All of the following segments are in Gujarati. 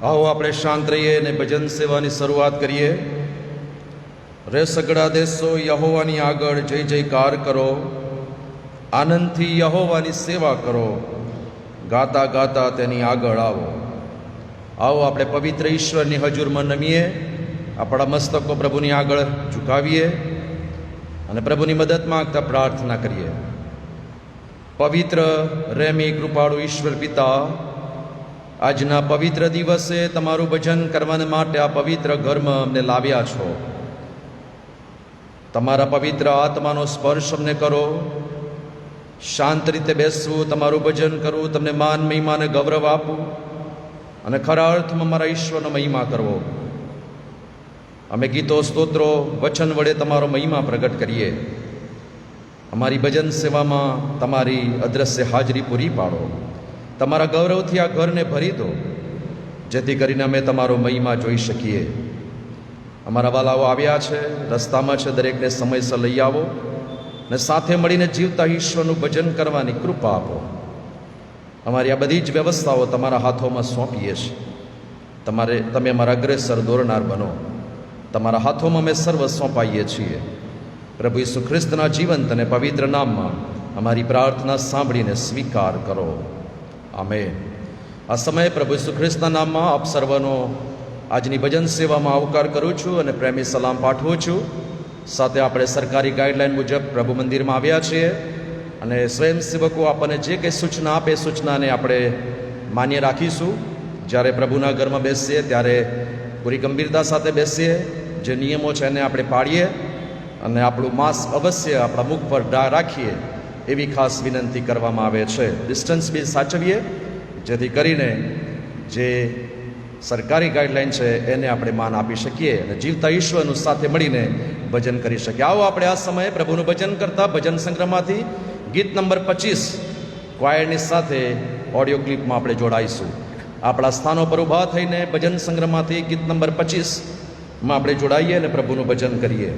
आओ આપણે શાંત રહીએ અને ભજન સેવાની શરૂઆત કરીએ. રે સગડા દેશો યહોવાની આગળ જય જયકાર કરો, આનંદથી યહોવાની સેવા કરો, ગાતા ગાતા તેની આગળ આવો. આવો આપણે પવિત્ર ઈશ્વરની હજુરમાં નમીએ, આપણા મસ્તકો પ્રભુની આગળ ઝુકાવીએ અને પ્રભુની મદદ માંગતા પ્રાર્થના કરીએ. પવિત્ર રેમી કૃપાળુ ઈશ્વર પિતા, આજના પવિત્ર દિવસે તમારું ભજન કરવા માટે આ પવિત્ર ઘરમાં અમને લાવ્યા છો. તમારા પવિત્ર આત્માનો સ્પર્શ અમને કરો. શાંત રીતે બેસવું, તમારું ભજન કરવું, તમને માન મહિમા અને ગૌરવ આપવું અને ખરા અર્થમાં મારા ઈશ્વરનો મહિમા કરવો. અમે ગીતો સ્તોત્રો વચન વડે તમારો મહિમા પ્રગટ કરીએ. અમારી ભજન સેવામાં તમારી અદ્રશ્ય હાજરી પૂરી પાડો. તમારા ગૌરવથી આ ઘરને ભરી દો, જેથી કરીને અમે તમારો મહિમા જોઈ શકીએ. અમારા વાલાઓ આવ્યા છે, રસ્તામાં છે, દરેકને સમયસર લઈ આવો અને સાથે મળીને જીવતા ઈશ્વરનું ભજન કરવાની કૃપા આપો. અમારી આ બધી જ વ્યવસ્થાઓ તમારા હાથોમાં સોંપીએ છીએ. તમે અમારા અગ્રેસર દોરનાર બનો. તમારા હાથોમાં અમે સર્વ સોંપાઈએ છીએ. પ્રભુ ઈસુ ખ્રિસ્તના જીવંત અને પવિત્ર નામમાં અમારી પ્રાર્થના સાંભળીને સ્વીકાર કરો. આમેન. આ સમયે પ્રભુ ઈસુ ખ્રિસ્તના નામમાં આપ સર્વનો આજની ભજન સેવામાં આવકાર કરું છું અને પ્રેમી સલામ પાઠવું છું. સાથે આપણે સરકારી ગાઈડલાઈન મુજબ પ્રભુ મંદિરમાં આવ્યા છીએ અને સ્વયંસેવકો આપણને જે કંઈ સૂચના આપે એ સૂચનાને આપણે માન્ય રાખીશું. જ્યારે પ્રભુના ઘરમાં બેસીએ ત્યારે પૂરી ગંભીરતા સાથે બેસીએ. જે નિયમો છે એને આપણે પાડીએ અને આપણું માસ્ક અવશ્ય આપણા મુખ પર રાખીએ એવી ખાસ વિનંતી કરવામાં આવે છે. ડિસ્ટન્સ બી સાચવીએ, જેથી કરીને જે સરકારી ગાઈડલાઈન છે એને આપણે માન આપી શકીએ અને જીવતા ઈશ્વરનું સાથે મળીને ભજન કરી શકીએ. આવો આપણે આ સમયે પ્રભુનું ભજન કરતા ભજન સંગ્રહમાંથી ગીત નંબર 25 ક્વાયરની સાથે ઓડિયો ક્લિપમાં આપણે જોડાઈશું. આપણા સ્થાનો પર ઊભા થઈને ભજન સંગ્રહમાંથી ગીત નંબર 25માં આપણે જોડાઈએ અને પ્રભુનું ભજન કરીએ.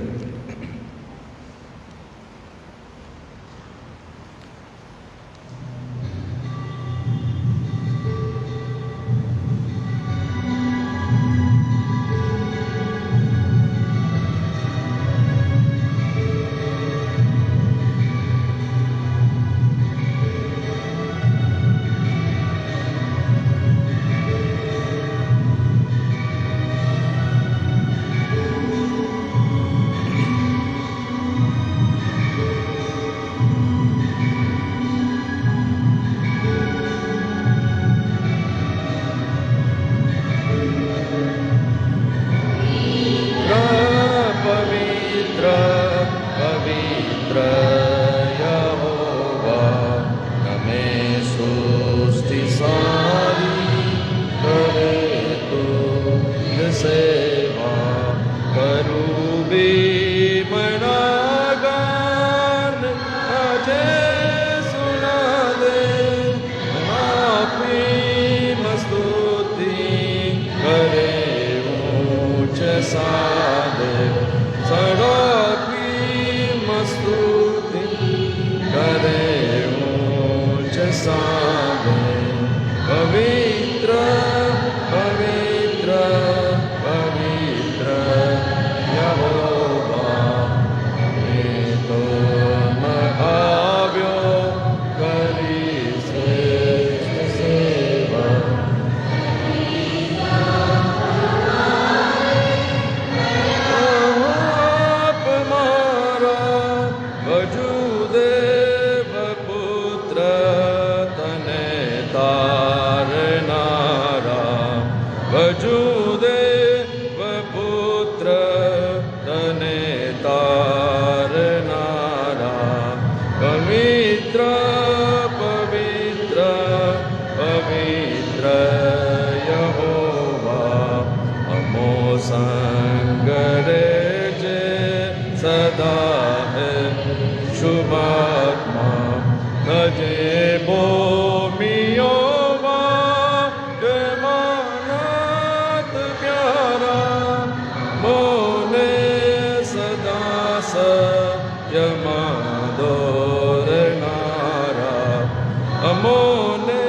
અમોને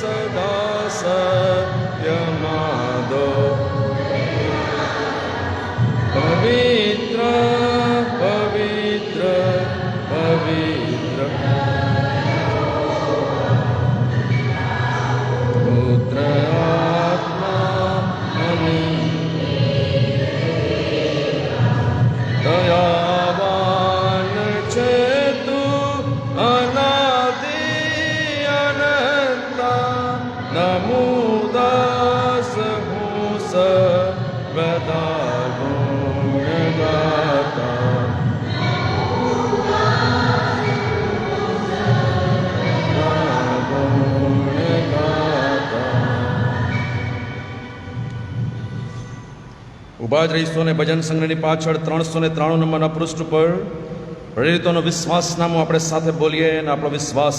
સદા સત્યમાં ઊભા જ રહીશું અને ભજન સંગ્રહની પાછળ 393 નંબરના પૃષ્ઠ પર પ્રેરિતોનો વિશ્વાસનામું આપણે સાથે બોલીએ અને આપણો વિશ્વાસ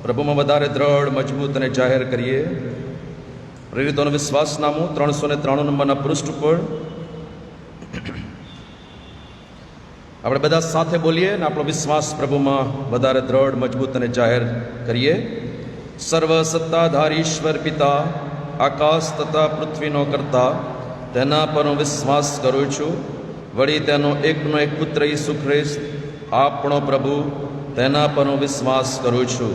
પ્રભુમાં વધારે દ્રઢ, મજબૂત અને જાહેર કરીએ. પ્રેરિતોનો વિશ્વાસનામું 393 નંબરના પૃષ્ઠ પર આપણે બધા સાથે બોલીએ અને આપણો વિશ્વાસ પ્રભુમાં વધારે દ્રઢ, મજબૂત અને જાહેર કરીએ. સર્વ સત્તાધારી ઈશ્વર પિતા, આકાશ તથા પૃથ્વીનો કરતા, તેના પર હું વિશ્વાસ કરું છું. વળી તેનો એકનો એક પુત્ર ઈસુ ખ્રિસ્ત આપણો પ્રભુ, તેના પર હું વિશ્વાસ કરું છું.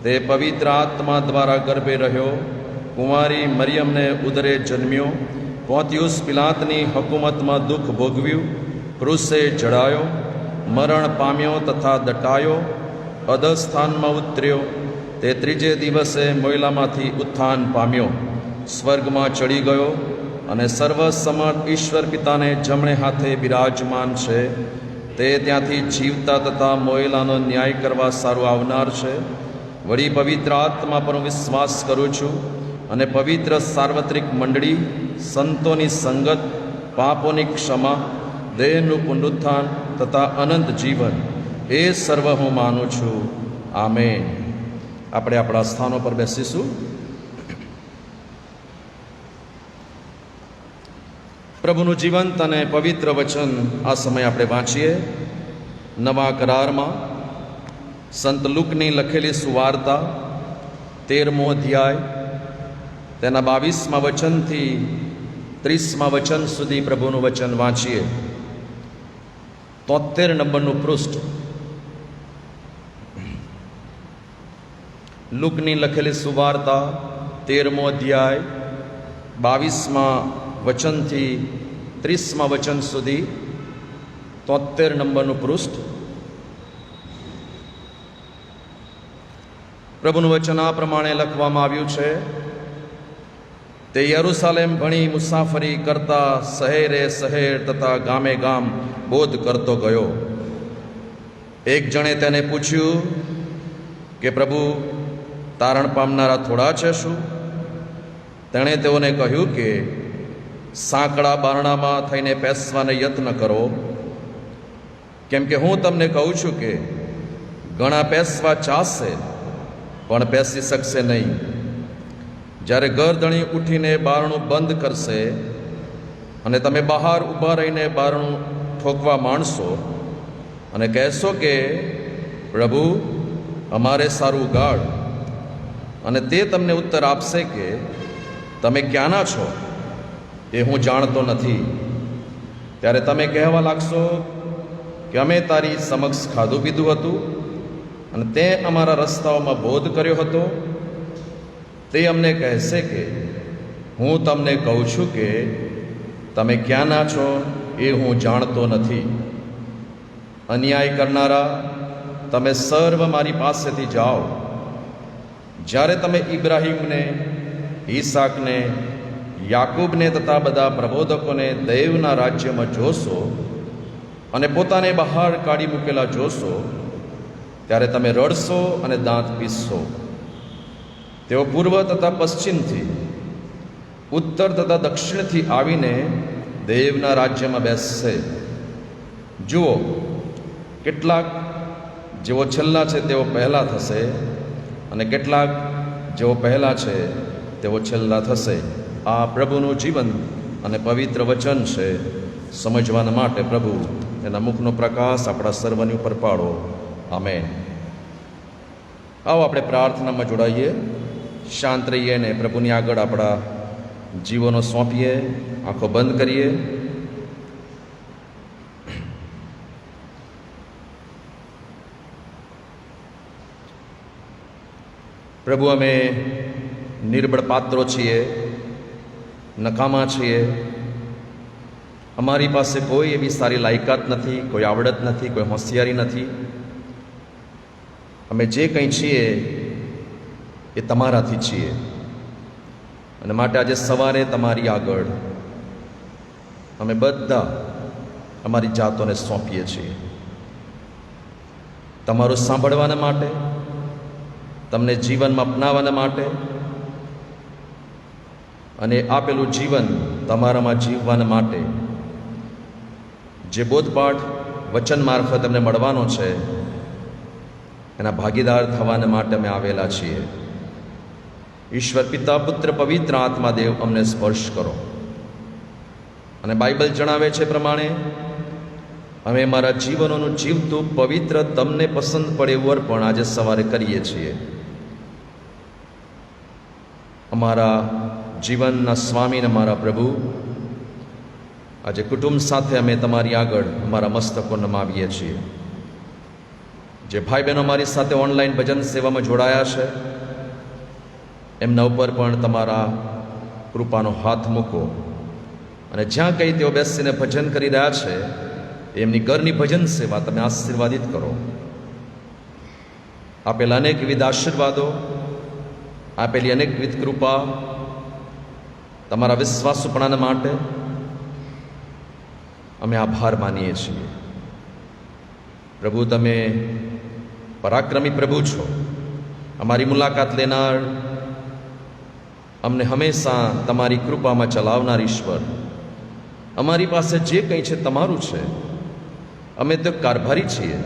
તે પવિત્ર આત્મા દ્વારા ગર્ભે રહ્યો, કુંવારી મરિયમને ઉદરે જન્મ્યો, પોંતિયુસ પિલાતની હકુમતમાં દુઃખ ભોગવ્યું, ક્રૂસે જડાયો, મરણ પામ્યો તથા દટાયો, અધસ્થાનમાં ઉતર્યો. તે ત્રીજે દિવસે મોયલામાંથી ઉત્થાન પામ્યો, સ્વર્ગમાં ચડી ગયો અને સર્વસમર્થ ઈશ્વર પિતાને જમણે હાથે બિરાજમાન છે. તે ત્યાંથી જીવતા તથા મોયલાનો ન્યાય કરવા સારું આવનાર છે. વળી પવિત્ર આત્મા પર હું વિશ્વાસ કરું છું અને પવિત્ર સાર્વત્રિક મંડળી, સંતોની સંગત, પાપોની ક્ષમા, દેહનું પુનરુત્થાન તથા અનંત જીવન, એ સર્વ હું માનું છું. આમેન. આપણે આપણા સ્થાનો પર બેસીશું. પ્રભુનું જીવંત અને પવિત્ર વચન આ સમયે આપણે વાંચીએ. નવા કરારમાં સંત લુકની લખેલી સુવાર્તા 13મો અધ્યાય, તેના 22મા વચનથી 30મા વચન સુધી પ્રભુનું વચન વાંચીએ. 73 નંબરનું પૃષ્ઠ. લુકની લખેલી સુવાર્તા 13મો અધ્યાય 22મા વચનથી 30મા વચન સુધી, 73 નંબરનું પૃષ્ઠ. પ્રભુનું વચન આ પ્રમાણે લખવામાં આવ્યું છે. તે યરૂશાલેમ ભણી મુસાફરી કરતા શહેરે શહેર તથા ગામે ગામ બોધ કરતો ગયો. એક જણે તેને પૂછ્યું કે પ્રભુ, તારણ પામનારા થોડા છે શું? તેણે તેઓને કહ્યું કે સાંકડા બારણામાં થઈને પેસવાને યત્ન કરો, કેમ કે હું તમને કહું છું કે ઘણા પેસવા ચાહશે પણ પેસી શકશે નહીં. જ્યારે ગરદણી ઉઠીને બારણું બંધ કરશે અને તમે બહાર ઊભા રહીને બારણું ઠોકવા માંડશો અને કહેશો કે પ્રભુ, અમારે સારું ગાળ, અને તે તમને ઉત્તર આપશે કે તમે ક્યાંના છો, એ હું જાણતો નથી. ત્યારે તમે કહેવા લાગશો કે અમે તારી સમક્ષ ખાધું પીધું હતું અને તે અમારા રસ્તાઓમાં બોધ કર્યો હતો. તે અમને કહેશે કે હું તમને કહું છું કે તમે ક્યાંના છો એ હું જાણતો નથી. અન્યાય કરનારા, તમે સર્વ મારી પાસેથી જાઓ. જ્યારે તમે ઇબ્રાહીમને, ઈસાકને, યાકૂબને તથા બધા પ્રબોધકોને દૈવના રાજ્યમાં જોશો અને પોતાને બહાર કાઢી મૂકેલા જોશો, ત્યારે તમે રડશો અને દાંત પીસશો. તેઓ પૂર્વ તથા પશ્ચિમથી, ઉત્તર તથા દક્ષિણથી આવીને દેવના રાજ્યમાં બેસશે. જુઓ, કેટલાક જેઓ છેલ્લા છે તેઓ પહેલાં થશે અને કેટલાક જેઓ પહેલાં છે તેઓ છેલ્લા થશે. આ પ્રભુનું જીવન અને પવિત્ર વચન છે. સમજવાના માટે પ્રભુ એના મુખનો પ્રકાશ આપણા સર્વની ઉપર પાડો. આમેન. આવો આપણે પ્રાર્થનામાં જોડાઈએ, શાંત રહીએ ને પ્રભુની આગળ આપણા જીવનો સોંપીએ. આંખો બંધ કરીએ. પ્રભુ, અમે નિર્બળ પાત્રો છીએ, નકામા છીએ. અમારી પાસે કોઈ એવી સારી લાયકાત નથી, કોઈ આવડત નથી, કોઈ હોશિયારી નથી. અમે જે કંઈ છીએ એ તમારાથી છીએ. અને માટે આજે સવારે તમારી આગળ અમે બધા અમારી જાતોને સોંપીએ છીએ, તમારું સાંભળવાના માટે, તમને જીવનમાં અપનાવવાના માટે અને આપેલું જીવન તમારામાં જીવવાના માટે જે બોધપાઠ વચન મારફત અમને મળવાનો છે એના ભાગીદાર થવાને માટે અમે આવેલા છીએ. ઈશ્વર પિતા, પુત્ર, પવિત્ર આત્મા દેવ અમને સ્પર્શ કરો. અને બાઇબલ જણાવે છે પ્રમાણે અમે મારા જીવનોનું જીવતું પવિત્ર તમને પસંદ પડે એવું અર્પણ આજે સવારે કરીએ છીએ. અમારા જીવનના સ્વામી અને મારા પ્રભુ, આજે કુટુંબ સાથે અમે તમારી આગળ અમારા મસ્તકો નમાવીએ છીએ. જે ભાઈ બહેનો અમારી સાથે ઓનલાઈન ભજન સેવામાં જોડાયા છે એમના ઉપર પણ તમારા કૃપાનો હાથ મૂકો. અને જ્યાં કંઈ તેઓ બેસીને ભજન કરી રહ્યા છે એમની ઘરની ભજન સેવા તમે આશીર્વાદિત કરો. આપેલા અનેકવિધ આશીર્વાદો, આપેલી અનેકવિધ કૃપા, તમારા વિશ્વાસુપણાના માટે અમે આભાર માનીએ છીએ. પ્રભુ, તમે પરાક્રમી પ્રભુ છો. અમારી મુલાકાત લેનાર, અમને હંમેશા તમારી કૃપામાં ચલાવનાર ઈશ્વર, અમારી પાસે જે કંઈ છે તમારું છે. અમે તો કારભારી છીએ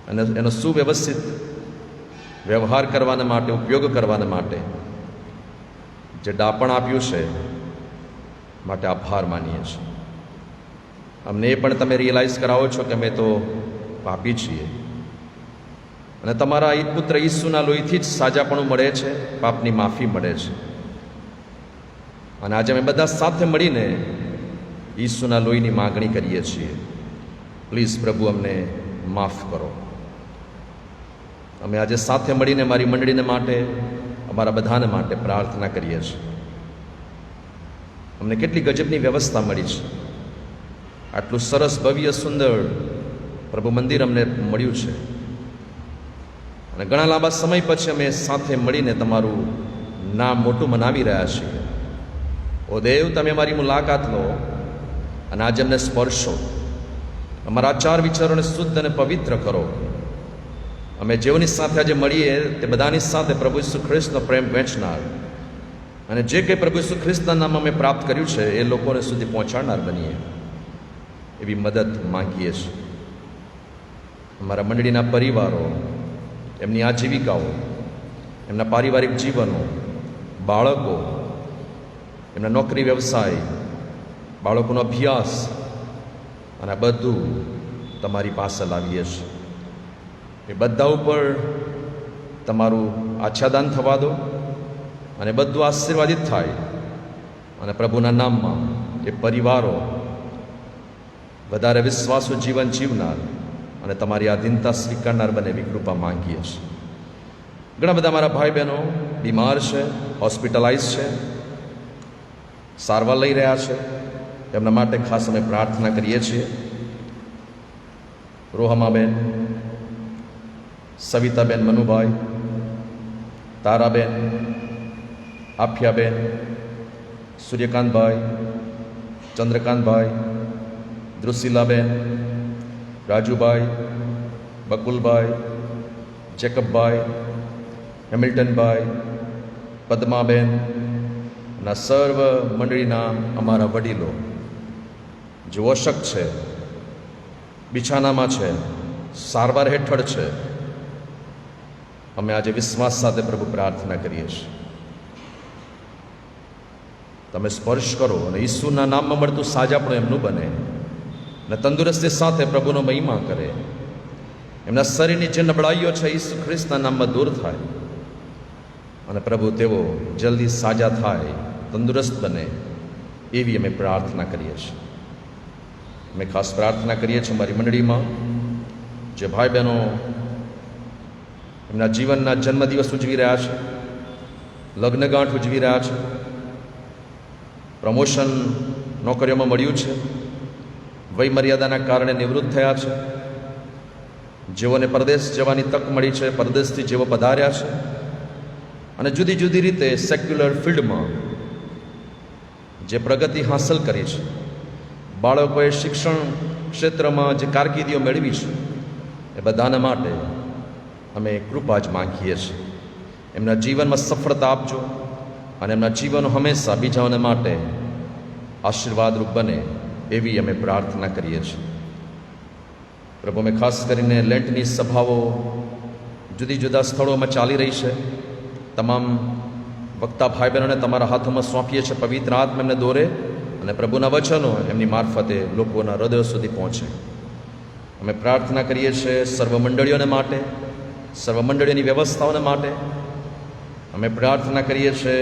અને એનો સુવ્યવસ્થિત વ્યવહાર કરવાના માટે, ઉપયોગ કરવાના માટે જે ડાપણ આપ્યું છે માટે આભાર માનીએ છીએ. અમને એ પણ તમે રિયલાઇઝ કરાવો છો કે અમે તો પાપી છીએ અને તમારા પુત્ર ઈસુના લોહીથી જ સાજાપણું મળે છે, પાપની માફી મળે છે. અને આજે અમે બધા સાથે મળીને ઈસુના લોહીની માગણી કરીએ છીએ. પ્લીઝ પ્રભુ, અમને માફ કરો. અમે આજે સાથે મળીને મારી મંડળીને માટે, અમારા બધાને માટે પ્રાર્થના કરીએ છીએ. અમને કેટલી ગજબની વ્યવસ્થા મળી છે. આટલું સરસ, ભવ્ય, સુંદર પ્રભુ મંદિર અમને મળ્યું છે. અને ઘણા લાંબા સમય પછી અમે સાથે મળીને તમારું નામ મોટું મનાવી રહ્યા છીએ. ઓ દેવ, તમે મારી મુલાકાત લો અને આજે અમને સ્પર્શો. અમારા આચાર વિચારોને શુદ્ધ અને પવિત્ર કરો. અમે જેઓની સાથે આજે મળીએ તે બધાની સાથે પ્રભુ ઈસુ ખ્રિસ્તનો પ્રેમ વહેંચનાર અને જે કંઈ પ્રભુ ઈસુ ખ્રિસ્તના નામ અમે પ્રાપ્ત કર્યું છે એ લોકોને સુધી પહોંચાડનાર બનીએ એવી મદદ માંગીએ છીએ. અમારા મંડળીના પરિવારો, એમની આજીવિકાઓ, એમના પારિવારિક જીવનો, બાળકો, એમના નોકરી વ્યવસાય, બાળકોનો અભ્યાસ અને આ બધું તમારી પાસે લાવીએ છીએ. એ બધા ઉપર તમારું આચ્છાદન થવા દો અને બધું આશીર્વાદિત થાય. અને પ્રભુના નામમાં એ પરિવારો વધારે વિશ્વાસુ જીવન જીવનાર અને તમારી આધીનતા સ્વીકારનાર બને એવી કૃપા માંગીએ છીએ. ઘણા બધા મારા ભાઈ બહેનો બીમાર છે, હોસ્પિટલાઇઝ છે, સારવાર લઈ રહ્યા છે. એમના માટે ખાસ અમે પ્રાર્થના કરીએ છીએ. રોહમાબેન, સવિતાબેન, મનુભાઈ, તારાબેન, આફિયાબેન, સૂર્યકાંતભાઈ, ચંદ્રકાંતભાઈ, દ્રુશીલાબેન, રાજુભાઈ, બકુલભાઈ, જેકબભાઈ, હેમિલ્ટનભાઈ, પદ્માબેન અને સર્વ મંડળીના અમારા વડીલો જે અશક્ત છે, બિછાનામાં છે, સારવાર હેઠળ છે, અમે આજે વિશ્વાસ સાથે પ્રભુ પ્રાર્થના કરીએ છીએ. તમે સ્પર્શ કરો અને ઈસુના નામમાં મળતું સાજાપણું એમનું બને અને તંદુરસ્તી સાથે પ્રભુનો મહિમા કરે. એમના શરીરની જે નબળાઈઓ છે ઈસુ ખ્રિસ્તના નામમાં દૂર થાય અને પ્રભુ તેઓ જલ્દી સાજા થાય, તંદુરસ્ત બને એવી અમે પ્રાર્થના કરીએ છીએ. અમે ખાસ પ્રાર્થના કરીએ છીએ મારી મંડળીમાં જે ભાઈ બહેનો એમના જીવનના જન્મદિવસ ઉજવી રહ્યા છે, લગ્નગાંઠ ઉજવી રહ્યા છે, પ્રમોશન નોકરીઓમાં મળ્યું છે, વય મર્યાદાના કારણે નિવૃત્ત થયા છે, જેઓને પરદેશ જવાની તક મળી છે, પરદેશથી જેઓ પધાર્યા છે અને જુદી જુદી રીતે સેક્યુલર ફિલ્ડમાં જે પ્રગતિ હાંસલ કરી છે, બાળકોએ શિક્ષણ ક્ષેત્રમાં જે કારકિર્દીઓ મેળવી છે, એ બધાના માટે અમે કૃપા જ માંગીએ છીએ. એમના જીવનમાં સફળતા આપજો અને એમના જીવનો હંમેશા બીજાઓને માટે આશીર્વાદરૂપ બને એવી અમે પ્રાર્થના કરીએ છીએ. પ્રભુ, અમે ખાસ કરીને લેન્ટની સભાઓ જુદી જુદા સ્થળોમાં ચાલી રહી છે. તમામ વક્તા ભાઈ બહેનોને તમારા હાથોમાં સોંપીએ છીએ. પવિત્ર આત્મા એમને દોરે અને પ્રભુના વચનો એમની મારફતે લોકોના હૃદયો સુધી પહોંચે. અમે પ્રાર્થના કરીએ છીએ સર્વ મંડળીઓને માટે, સર્વ મંડળીઓની વ્યવસ્થાઓને માટે. અમે પ્રાર્થના કરીએ છીએ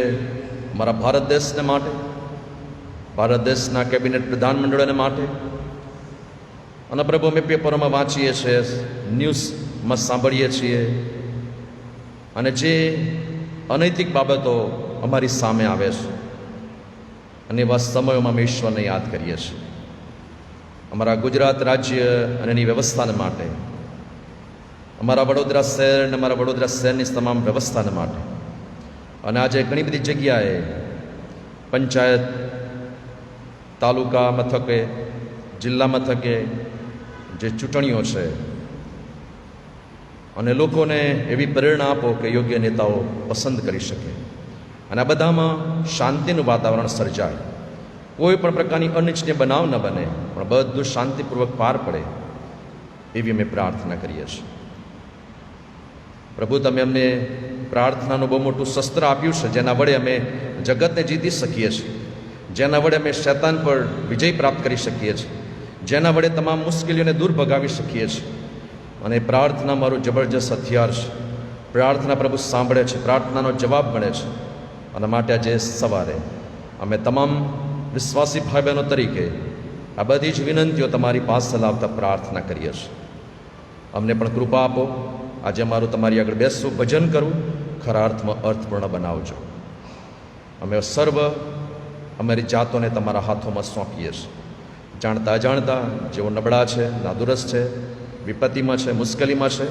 અમારા ભારત દેશને માટે, ભારત દેશના કેબિનેટ પ્રધાનમંડળોને માટે. અને પ્રભુ, અમે પેપરોમાં વાંચીએ છીએ, ન્યૂઝમાં સાંભળીએ છીએ, અને જે અનૈતિક બાબતો અમારી સામે આવે છે અને એવા સમયોમાં અમે ઈશ્વરને યાદ કરીએ છીએ. અમારા ગુજરાત રાજ્ય અને એની વ્યવસ્થાને માટે, અમારા વડોદરા શહેર અને અમારા વડોદરા શહેરની તમામ વ્યવસ્થાને માટે. અને આજે ઘણી બધી જગ્યાએ પંચાયત, તાલુકા મથકે, જિલ્લા મથકે જે ચૂંટણીઓ છે, અને લોકોને એવી પ્રેરણા આપો કે યોગ્ય નેતાઓ પસંદ કરી શકે અને આ બધામાં શાંતિનું વાતાવરણ સર્જાય. કોઈ પણ પ્રકારની અનિચ્છનીય બનાવ ન બને, પણ બધું શાંતિપૂર્વક પાર પડે એવી અમે પ્રાર્થના કરીએ છીએ. પ્રભુ, તમે અમને પ્રાર્થનાનું બહુ મોટું શસ્ત્ર આપ્યું છે, જેના વડે અમે જગતને જીતી શકીએ છીએ, જેના વડે અમે શૈતાન પર વિજય પ્રાપ્ત કરી શકીએ છીએ, જેના વડે તમામ મુશ્કેલીઓને દૂર ભગાવી શકીએ છીએ. અને પ્રાર્થના મારું જબરજસ્ત હથિયાર છે. પ્રાર્થના પ્રભુ સાંભળે છે, પ્રાર્થનાનો જવાબ મળે છે. અને માટે આજે સવારે અમે તમામ વિશ્વાસી ભાઈ બહેનો તરીકે આ બધી જ વિનંતીઓ તમારી પાસે લાવતા પ્રાર્થના કરીએ છીએ. અમને પણ કૃપા આપો, આજે અમારું તમારી આગળ બેસવું, ભજન કરવું ખરા અર્થમાં અર્થપૂર્ણ બનાવજો. અમે સર્વ અમારી જાતોને તમારા હાથોમાં સોંપીએ છીએ. જાણતા અજાણતા જેઓ નબળા છે, નાદુરસ્ત છે, વિપત્તિમાં છે, મુશ્કેલીમાં છે,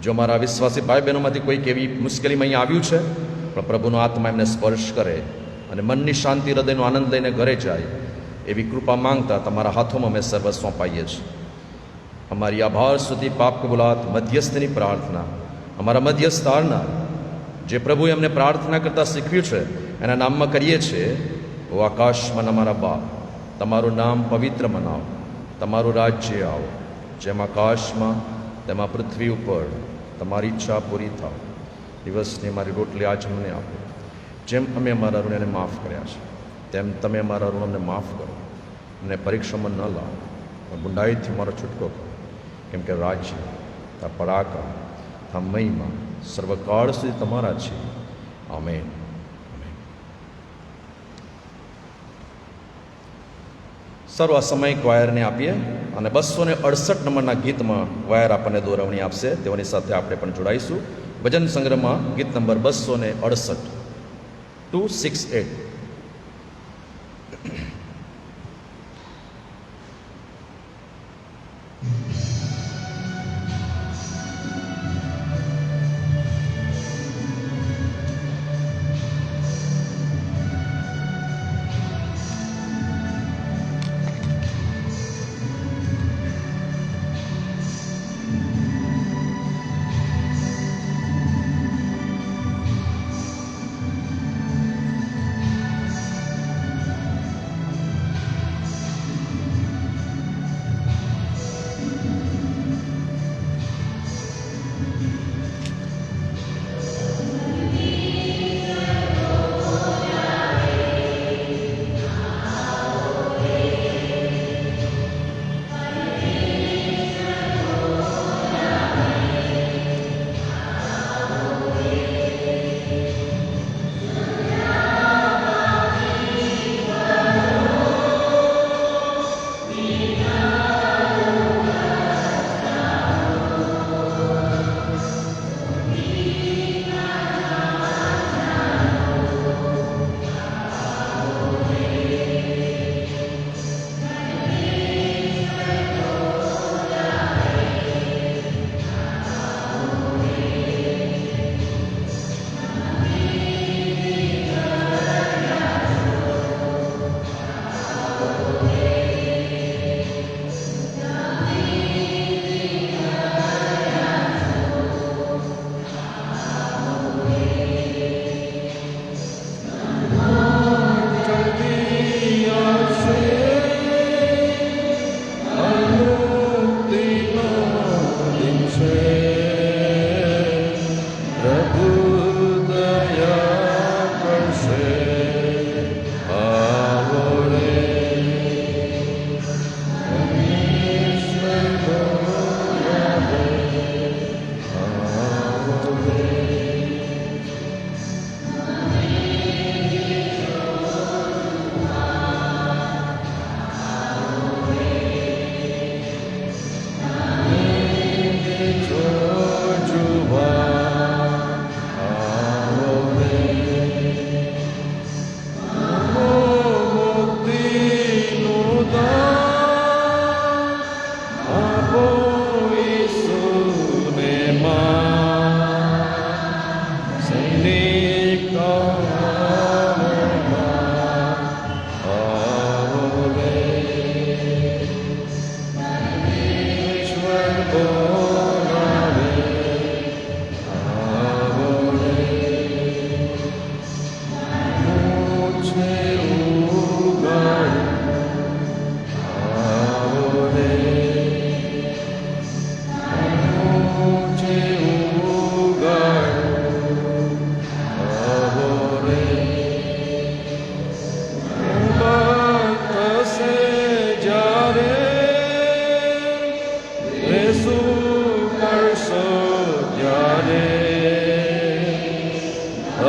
જો મારા વિશ્વાસી ભાઈ બહેનોમાંથી કોઈક એવી મુશ્કેલીમાં અહીં આવ્યું છે, પણ પ્રભુનો આત્મા એમને સ્પર્શ કરે અને મનની શાંતિ, હૃદયનો આનંદ લઈને ઘરે જાય એવી કૃપા માંગતા તમારા હાથોમાં અમે સર્વ સોંપાઈએ છીએ. અમારી આભાર સુધી પાપ કબૂલાત મધ્યસ્થની પ્રાર્થના અમારા મધ્યસ્થ હારનાર જે પ્રભુએ અમને પ્રાર્થના કરતાં શીખવ્યું છે એના નામમાં કરીએ છીએ. ઓ આકાશમાં અમારા બાપ, તમારું નામ પવિત્ર મનાવો, તમારું રાજ્ય આવો, જેમ આકાશમાં તેમાં પૃથ્વી ઉપર તમારી ઈચ્છા પૂરી થાય. દિવસની અમારી રોટલી આજ અમને આપો, જેમ અમે અમારા ઋણને માફ કર્યા છે તેમ તમે અમારા ઋણોને માફ કરો. અમને પરીક્ષામાં ન લાવો, પણ બુંડાઈથી અમારો છૂટકો કરો. કેમ કે રાજ્ય, તા પરાક્રમ, તા મહિમા સર્વકાળ સુધી તમારા છે. આમેન. સર્વ આ સમય ક્વાયરને આપીએ અને 268 નંબરના ગીતમાં ક્વાયર આપણને દોરવણી આપશે. તેઓની સાથે આપણે પણ જોડાઈશું. ભજન સંગ્રહમાં ગીત નંબર 268, 268.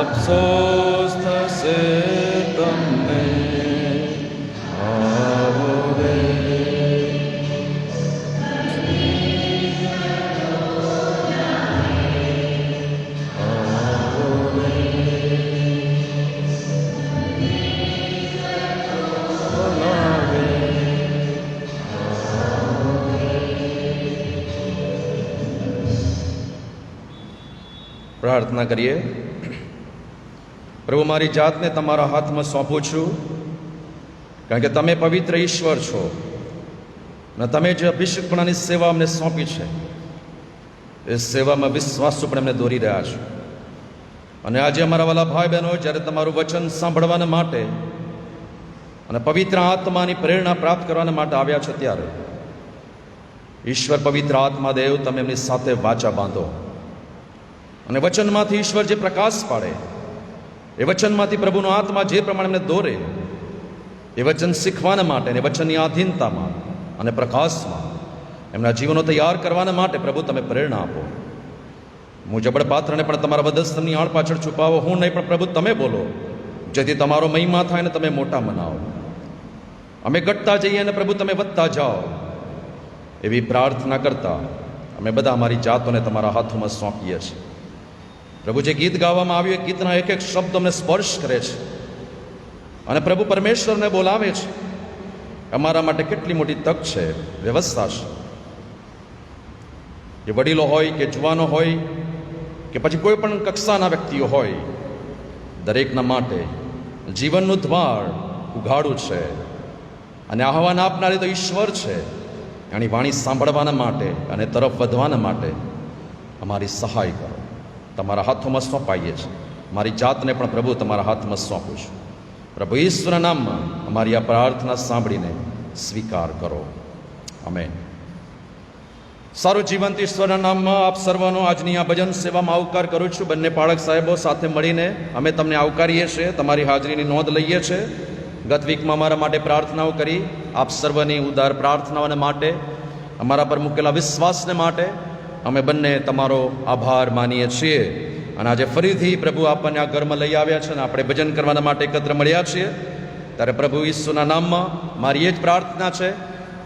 અફસોસ થશે તમને આવો રે. પ્રાર્થના કરીએ. પ્રભુ, મારી જાતને તમારા હાથમાં સોંપું છું, કારણ કે તમે પવિત્ર ઈશ્વર છો અને તમે જે અભિષેકપણાની સેવા અમને સોંપી છે એ સેવામાં વિશ્વાસ પણ અમને દોરી રહ્યા છો. અને આજે અમારા વાલા ભાઈ બહેનો જ્યારે તમારું વચન સાંભળવાના માટે અને પવિત્ર આત્માની પ્રેરણા પ્રાપ્ત કરવાના માટે આવ્યા છો, ત્યારે ઈશ્વર પવિત્ર આત્મા દેવ તમે એમની સાથે વાચા બાંધો અને વચનમાંથી ઈશ્વર જે પ્રકાશ પાડે એ વચનમાંથી પ્રભુનો આત્મા જે પ્રમાણે એમને દોરે એ વચન શીખવાના માટે અને વચનની આધીનતામાં અને પ્રકાશમાં એમના જીવનો તૈયાર કરવાના માટે પ્રભુ તમે પ્રેરણા આપો. હું જબડ પાત્રને પણ તમારા વધસ્તંભની આડ પાછળ છુપાવો, હું નહીં પણ પ્રભુ તમે બોલો, જેથી તમારો મહિમા થાય ને તમે મોટા મનાવો. અમે ઘટતા જઈએ અને પ્રભુ તમે વધતા જાઓ, એવી પ્રાર્થના કરતા અમે બધા અમારી જાતોને તમારા હાથોમાં સોંપીએ છીએ. પ્રભુ, જે ગીત ગાવામાં આવ્યું એ ગીતના એક એક શબ્દ અમને સ્પર્શ કરે છે અને પ્રભુ પરમેશ્વરને બોલાવે છે. અમારા માટે કેટલી મોટી તક છે, વ્યવસ્થા છે. જે વડીલો હોય કે જુવાનો હોય કે પછી કોઈ પણ કક્ષાના વ્યક્તિઓ હોય, દરેકના માટે જીવનનું દ્વાર ઉઘાડું છે અને આહવાન આપનારી તો ઈશ્વર છે. એની વાણી સાંભળવાના માટે અને તરફ વધવાના માટે અમારી સહાય કરો. તમારા હાથોમાં સોંપાઈએ છીએ. મારી જાતને પણ પ્રભુ તમારા હાથમાં સોંપું છું. પ્રભુ ઈશ્વરના નામમાં અમારી આ પ્રાર્થના સાંભળીને સ્વીકાર કરો. આમેન. સારું જીવંત ઈશ્વરના નામમાં આપ સર્વનો આજની આ ભજન સેવામાં આવકાર કરું છું. બંને પાળક સાહેબો સાથે મળીને અમે તમને આવકારીએ છીએ, તમારી હાજરીની નોંધ લઈએ છીએ. ગત વીકમાં અમારા માટે પ્રાર્થનાઓ કરી. આપ સર્વની ઉદાર પ્રાર્થનાઓને માટે, અમારા પર મૂકેલા વિશ્વાસને માટે અમે બંને તમારો આભાર માનીએ છીએ. અને આજે ફરીથી પ્રભુ આપણને આ ઘરમાં લઈ આવ્યા છે અને આપણે ભજન કરવાના માટે એકત્ર મળ્યા છીએ. ત્યારે પ્રભુ ઈસુના નામમાં મારી એ જ પ્રાર્થના છે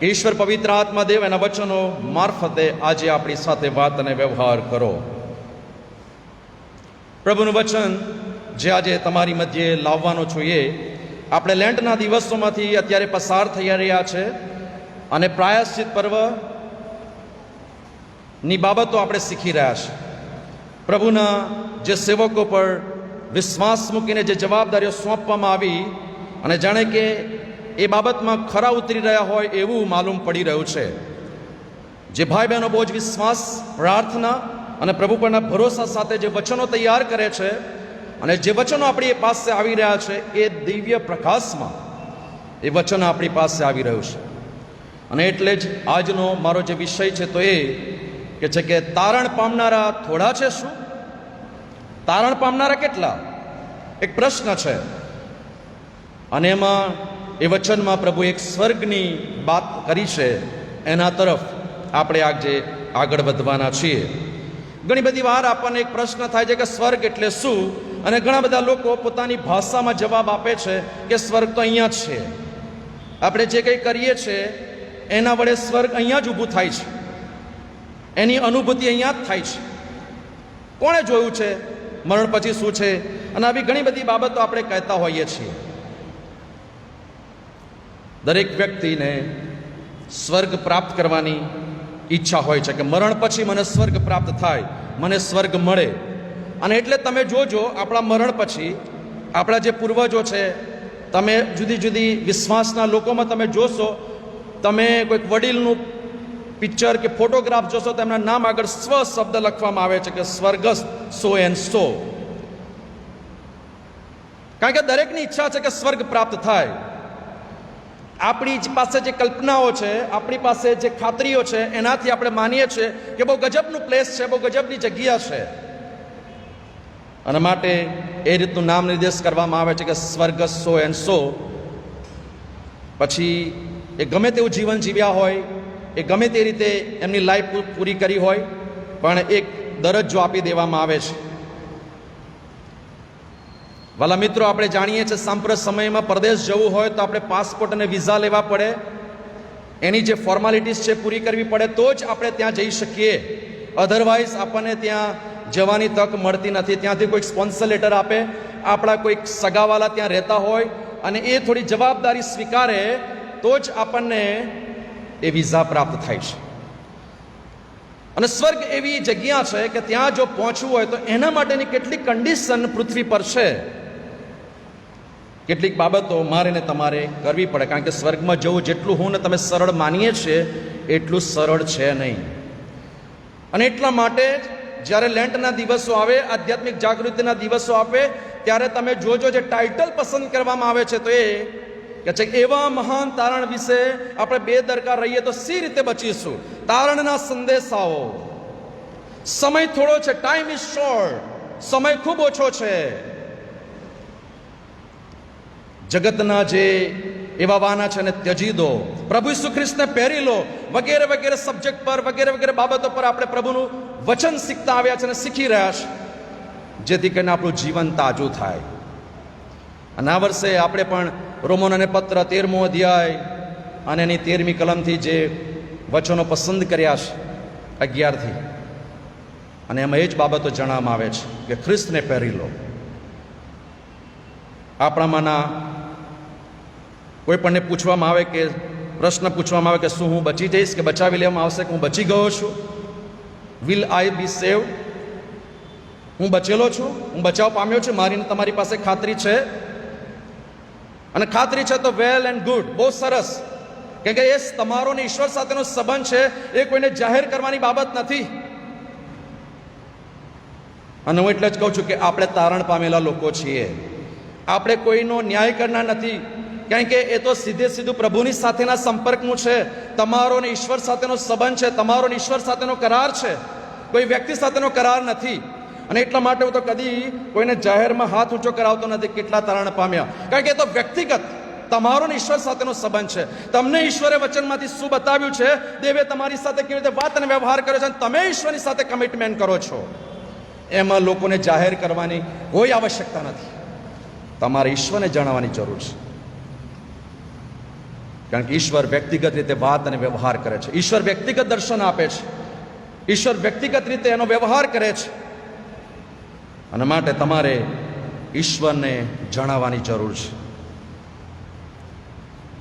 કે ઈશ્વર પવિત્ર આત્મા દેવ એના વચનો મારફતે આજે આપણી સાથે વાત અને વ્યવહાર કરો. પ્રભુનું વચન જે આજે તમારી મધ્યે લાવવાનો છું એ આપણે લેન્ટના દિવસોમાંથી અત્યારે પસાર થઈ રહ્યા છે અને પ્રાયશ્ચિત પર્વ ની બાબતો આપણે શીખી રહ્યા છે. પ્રભુના જે સેવકો પર વિશ્વાસ મૂકીને જે જવાબદારીઓ સોંપવામાં આવી અને જાણે કે એ બાબતમાં ખરા ઉતરી રહ્યા હોય એવું માલુમ પડી રહ્યું છે. જે ભાઈ બહેનો બહુ જ વિશ્વાસ, પ્રાર્થના અને પ્રભુ પરના ભરોસા સાથે જે વચનો તૈયાર કરે છે અને જે વચનો આપણી પાસે આવી રહ્યા છે એ દિવ્ય પ્રકાશમાં એ વચન આપણી પાસે આવી રહ્યું છે. અને એટલે જ આજનો મારો જે વિષય છે તો એ કે છે કે તારણ પામનારા થોડા છે શું? તારણ પામનારા કેટલા? એક પ્રશ્ન છે. અને એમાં એ વચનમાં પ્રભુ એક સ્વર્ગની વાત કરી છે, એના તરફ આપણે આજે આગળ વધવાના છીએ. ઘણી બધી વાર આપણને એક પ્રશ્ન થાય છે કે સ્વર્ગ એટલે શું? અને ઘણા બધા લોકો પોતાની ભાષામાં જવાબ આપે છે કે સ્વર્ગ તો અહીંયા જ છે. આપણે જે કંઈ કરીએ છીએ એના વડે સ્વર્ગ અહીંયા જ ઊભું થાય છે, એની અનુભૂતિ અહીંયા જ થાય છે. કોણે જોયું છે મરણ પછી શું છે? અને આવી ઘણી બધી બાબતો આપણે કહેતા હોઈએ છીએ. દરેક વ્યક્તિને સ્વર્ગ પ્રાપ્ત કરવાની ઈચ્છા હોય છે કે મરણ પછી મને સ્વર્ગ પ્રાપ્ત થાય, મને સ્વર્ગ મળે. અને એટલે તમે જોજો આપણા મરણ પછી આપણા જે પૂર્વજો છે, તમે જુદી જુદી વિશ્વાસના લોકોમાં તમે જોશો, તમે કોઈક વડીલનું પિક્ચર કે ફોટોગ્રાફ જોશો તો એમના નામ આગળ સ્વ શબ્દ લખવામાં આવે છે કે સ્વર્ગસ્થ સો એન્ડ સો. કારણ કે દરેકની ઈચ્છા છે કે સ્વર્ગ પ્રાપ્ત થાય. આપણી પાસે જે કલ્પનાઓ છે, આપણી પાસે જે ખાતરીઓ છે, એનાથી આપણે માનીએ છીએ કે બહુ ગજબનું પ્લેસ છે, બહુ ગજબની જગ્યા છે. અને માટે એ રીતનું નામ નિર્દેશ કરવામાં આવે છે કે સ્વર્ગસ્થ સો એન્ડ સો. પછી એ ગમે તેવું જીવન જીવ્યા હોય, એ ગમે તે રીતે એમની લાઈફ પૂરી કરી હોય, પણ એક દરજ્જો આપી દેવામાં આવે છે. વાલા મિત્રો, આપણે જાણીએ છીએ સાંપ્રત સમયમાં પરદેશ જવું હોય તો આપણે પાસપોર્ટ અને વિઝા લેવા પડે, એની જે ફોર્માલિટીઝ છે પૂરી કરવી પડે તો જ આપણે ત્યાં જઈ શકીએ. અધરવાઇઝ આપણને ત્યાં જવાની તક મળતી નથી. ત્યાંથી કોઈક સ્પોન્સર લેટર આપે, આપણા કોઈક સગાવાલા ત્યાં રહેતા હોય અને એ થોડી જવાબદારી સ્વીકારે તો જ આપણને એ વિઝા પ્રાપ્ત થાય છે. અને સ્વર્ગ એવી જગ્યા છે કે ત્યાં જો પહોંચવું હોય તો એના માટેની કેટલીક કન્ડિશન પૃથ્વી પર છે. કેટલીક બાબતો મારે ને તમારે કરવી પડે, કારણ કે સ્વર્ગમાં જવું જેટલું હું ને તમે સરળ માનીએ છીએ એટલું સરળ છે નહીં. અને એટલા માટે જ્યારે લેન્ટના દિવસો આવે, આધ્યાત્મિક જાગૃતિના દિવસો આવે, ત્યારે તમે જોજો જે ટાઇટલ પસંદ કરવામાં આવે છે તો એ કે છે એવા મહાન તારણ વિશે આપણે બેદરકાર રહીએ તો સી રીતે બચીશું. તારણના સંદેશાઓ. સમય થોડો છે, ટાઈમ ઇઝ શોર્ટ, સમય ખૂબ ઓછો છે. જગતના જે એવા વાના છે ને ત્યજી દો, પ્રભુ ઈસુ ખ્રિસ્તને પહેરી લો, વગેરે વગેરે સબ્જેક્ટ પર, વગેરે વગેરે બાબતો પર આપણે પ્રભુનું વચન શીખતા આવ્યા છે અને શીખી રહ્યા છે, જેથી કરીને આપણું જીવન તાજું થાય. અને આ વર્ષે આપણે પણ રોમનોને પત્ર 13મો અધ્યાય અને એની 13મી કલમથી જે વચનો પસંદ કર્યા છે 11થી, અને એમાં એ જ બાબતો જણાવવામાં આવે છે કે ખ્રિસ્તને પહેરી લો. આપણામાંના કોઈ પણને પૂછવામાં આવે કે પ્રશ્ન પૂછવામાં આવે કે શું હું બચી જઈશ કે બચાવી લેવામાં આવશે કે હું બચી ગયો છું? Will I be saved? હું બચેલો છું, હું બચાવ પામ્યો છું? મારી તમારી પાસે ખાતરી છે? અને ખાતરી છે તો વેલ એન્ડ ગુડ, બહુ સરસ. કેમ કે એ તમારો ને ઈશ્વર સાથેનો સંબંધ છે, એ કોઈને જાહેર કરવાની બાબત નથી. અને હું એટલે જ કહું છું કે આપણે તારણ પામેલા લોકો છીએ. આપણે કોઈનો ન્યાય કરનાર નથી, કારણ કે એ તો સીધે સીધું પ્રભુની સાથેના સંપર્કનું છે. તમારો ને ઈશ્વર સાથેનો સંબંધ છે, તમારો ને ઈશ્વર સાથેનો કરાર છે, કોઈ વ્યક્તિ સાથેનો કરાર નથી. અને એટલા માટે હું તો કદી કોઈને જાહેરમાં હાથ ઊંચો કરાવતો નથી કેટલા તારણ પામ્યા, કારણ કે એ તો વ્યક્તિગત તમારો ને ઈશ્વર સાથેનો સંબંધ છે. તમને ઈશ્વરે વચનમાંથી શું બતાવ્યું છે, દેવે તમારી સાથે કેવી રીતે વાત અને વ્યવહાર કર્યો છે, અને તમે ઈશ્વરની સાથે કમિટમેન્ટ કરો છો, એમાં લોકોને જાહેર કરવાની કોઈ આવશ્યકતા નથી. તમારે ઈશ્વરને જણાવવાની જરૂર છે, કારણ કે ઈશ્વર વ્યક્તિગત રીતે વાત અને વ્યવહાર કરે છે. ઈશ્વર વ્યક્તિગત દર્શન આપે છે, ઈશ્વર વ્યક્તિગત રીતે એનો વ્યવહાર કરે છે. અને માટે તમારે ઈશ્વરને જણાવવાની જરૂર છે.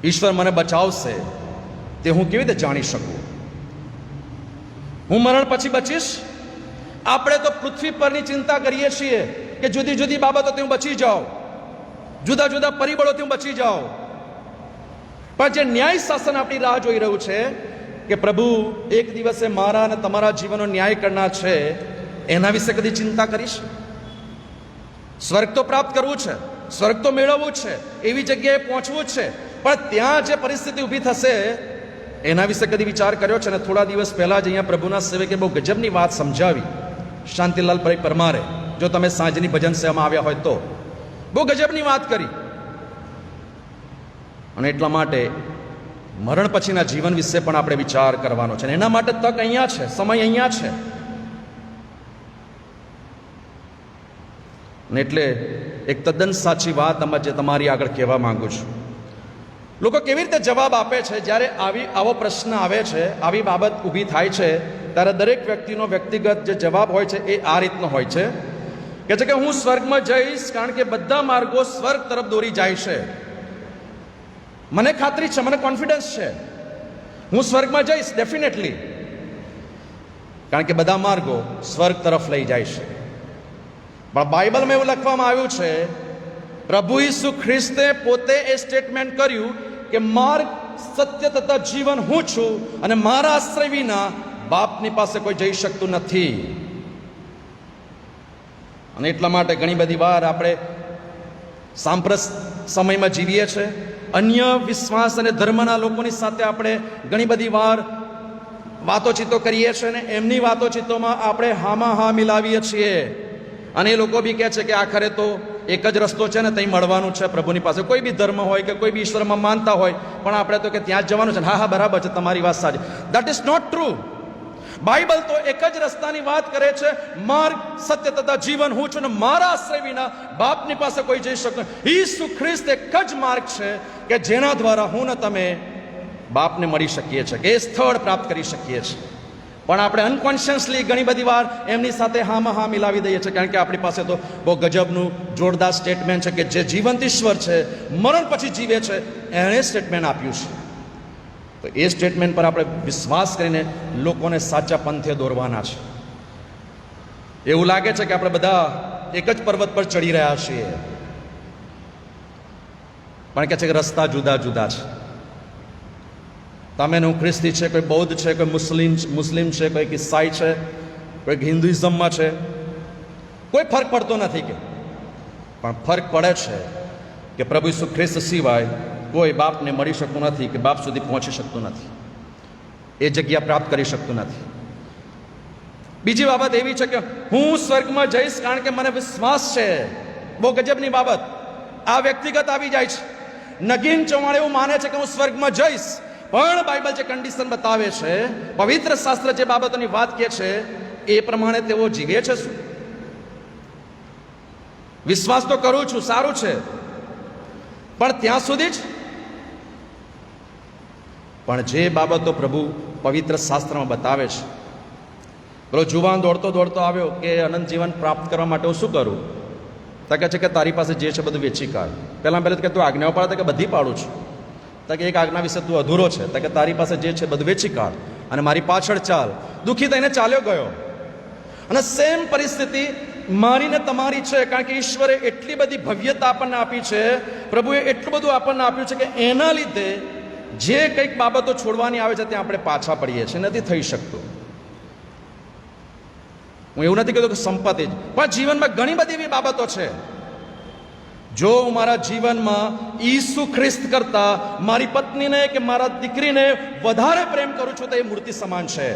ઈશ્વર મને બચાવશે તે હું કેવી રીતે જાણી શકું? હું મરણ પછી બચીશ? આપણે તો પૃથ્વી પરની ચિંતા કરીએ છીએ કે જુદી જુદી બાબતોથી હું બચી જાઉં, જુદા જુદા પરિબળોથી હું બચી જાઉં. પણ જે ન્યાય શાસન આપણી રાહ જોઈ રહ્યું છે કે પ્રભુ એક દિવસે મારા અને તમારા જીવનનો ન્યાય કરનાર છે, એના વિશે કદી ચિંતા કરીશ? સ્વર્ગ તો પ્રાપ્ત કરવું છે, સ્વર્ગ તો મેળવવું છે, એવી જગ્યાએ પહોંચવું જ છે, પણ ત્યાં જે પરિસ્થિતિ ઊભી થશે એના વિશે કદી વિચાર કર્યો છે? અને થોડા દિવસ પહેલા જ અહીંયા પ્રભુના સેવકે બહુ ગજબની વાત સમજાવી, શાંતિલાલ પરમારે. જો તમે સાંજની ભજન સેવામાં આવ્યા હોય તો બહુ ગજબની વાત કરી. અને એટલા માટે મરણ પછીના જીવન વિશે પણ આપણે વિચાર કરવાનો છે, અને એના માટે તક અહીંયા છે, સમય અહીંયા છે. અને એટલે એક તદ્દન સાચી વાત જે તમારી આગળ કહેવા માંગુ છું. લોકો કેવી રીતે જવાબ આપે છે જ્યારે આવો પ્રશ્ન આવે છે, આવી બાબત ઊભી થાય છે, ત્યારે દરેક વ્યક્તિનો વ્યક્તિગત જે જવાબ હોય છે એ આ રીતનો હોય છે કે હું સ્વર્ગમાં જઈશ, કારણ કે બધા માર્ગો સ્વર્ગ તરફ દોરી જાય છે. મને ખાતરી છે, મને કોન્ફિડન્સ છે, હું સ્વર્ગમાં જઈશ ડેફિનેટલી, કારણ કે બધા માર્ગો સ્વર્ગ તરફ લઈ જાય છે. પણ બાઇબલમાં એવું લખવામાં આવ્યું છે, પ્રભુ ઈસુ ખ્રિસ્તે પોતે એ સ્ટેટમેન્ટ કર્યું કે માર્ગ, સત્ય તથા જીવન હું છું, અને મારા આશ્રય વિના બાપની પાસે કોઈ જઈ શકતું નથી. અને એટલા માટે ઘણી બધી વાર આપણે સાંપ્રત સમયમાં જીવીએ છીએ, અન્ય વિશ્વાસ અને ધર્મના લોકોની સાથે આપણે ઘણી બધી વાર વાતોચીતો કરીએ છીએ, અને એમની વાતોચીતોમાં આપણે હામાં હા મિલાવીએ છીએ. અને એ લોકો બી કહે છે કે આખરે તો એક જ રસ્તો છે ને ત્યાં મળવાનું છે પ્રભુની પાસે. કોઈ બી ધર્મ હોય કે કોઈ બી ઈશ્વરમાં માનતા હોય, પણ આપણે તો કે ત્યાં જ જવાનું છે. હા હા બરાબર છે, તમારી વાત સાચી. That is not true. Bible તો એક જ રસ્તાની વાત કરે છે, માર્ગ, સત્ય તથા જીવન હું છું, ને મારા આશ્રય વિના બાપની પાસે કોઈ જઈ શકતો નથી. ઈસુ ખ્રિસ્ત એક જ માર્ગ છે કે જેના દ્વારા હું ને તમે બાપને મળી શકીએ છીએ, કે એ સ્થળ પ્રાપ્ત કરી શકીએ છીએ. પણ આપણે અનકોન્શિયસલી ઘણી બધી વાર એમની સાથે હામાં હા મિલાવી દઈએ છીએ, કારણ કે આપણી પાસે તો બહુ ગજબનું જોરદાર સ્ટેટમેન્ટ છે કે જે જીવંત ઈશ્વર છે, મરણ પછી જીવે છે, એણે સ્ટેટમેન્ટ આપ્યું છે. તો એ સ્ટેટમેન્ટ પર આપણે વિશ્વાસ કરીને લોકોને સાચા પંથે દોરવાના છે. એવું લાગે છે કે આપણે બધા એક જ પર્વત પર ચડી રહ્યા છીએ, પણ કે છે કે રસ્તા જુદા જુદા છે. તમે હું ખ્રિસ્તી છે, કોઈ બૌદ્ધ છે, કોઈ મુસ્લિમ છે, કોઈ ઈસાઈ છે, કોઈ હિન્દુઇઝમમાં છે, કોઈ ફરક પડતો નથી. કે પણ ફરક પડે છે કે પ્રભુ ઈસુ ખ્રિસ્ત સિવાય કોઈ બાપને મળી શકતું નથી, કે બાપ સુધી પહોંચી શકતું નથી, એ જગ્યા પ્રાપ્ત કરી શકતું નથી. બીજી બાબત એવી છે કે હું સ્વર્ગમાં જઈશ કારણ કે મને વિશ્વાસ છે. બહુ ગજબની બાબત આ વ્યક્તિગત આવી જાય છે. નગીન ચૌહાણ એવું માને છે કે હું સ્વર્ગમાં જઈશ, પણ બાઇબલ જે કન્ડિશન બતાવે છે, પવિત્ર શાસ્ત્ર જે બાબતોની વાત કહે છે, એ પ્રમાણે તેઓ જીવે છે. શું વિશ્વાસ તો કરું છું, સારું છે, પણ ત્યાં સુધી જ. પણ જે બાબતો પ્રભુ પવિત્ર શાસ્ત્રમાં બતાવે છે, પેલો જુવાન દોડતો દોડતો આવ્યો કે અનંત જીવન પ્રાપ્ત કરવા માટે હું શું કરું? તો કહે છે કે તારી પાસે જે છે બધું વેચી કાઢ. પહેલાં કે તું આજ્ઞાઓ પાડે, કે બધી પાડું છું. તો કે એક આજ્ઞા વિશે તું અધૂરો છે, તો કે તારી પાસે જે છે બધું વેચી કાઢ અને મારી પાછળ ચાલ. દુઃખી થઈને ચાલ્યો ગયો. અને સેમ પરિસ્થિતિ મારી ને તમારી છે, કારણ કે ઈશ્વરે એટલી બધી ભવ્યતા આપણને આપી છે, પ્રભુએ એટલું બધું આપણને આપ્યું છે કે એના લીધે જે કંઈક બાબતો છોડવાની આવે છે ત્યાં આપણે પાછા પડીએ છીએ. નથી થઈ શકતું. હું એવું નથી કહેતો કે સંપત્તિ જ, પણ જીવનમાં ઘણી બધી એવી બાબતો છે. જો હું મારા જીવનમાં ઈસુ ખ્રિસ્ત કરતા મારી પત્નીને કે મારા દીકરીને વધારે પ્રેમ કરું છું, તો એ મૂર્તિ સમાન છે.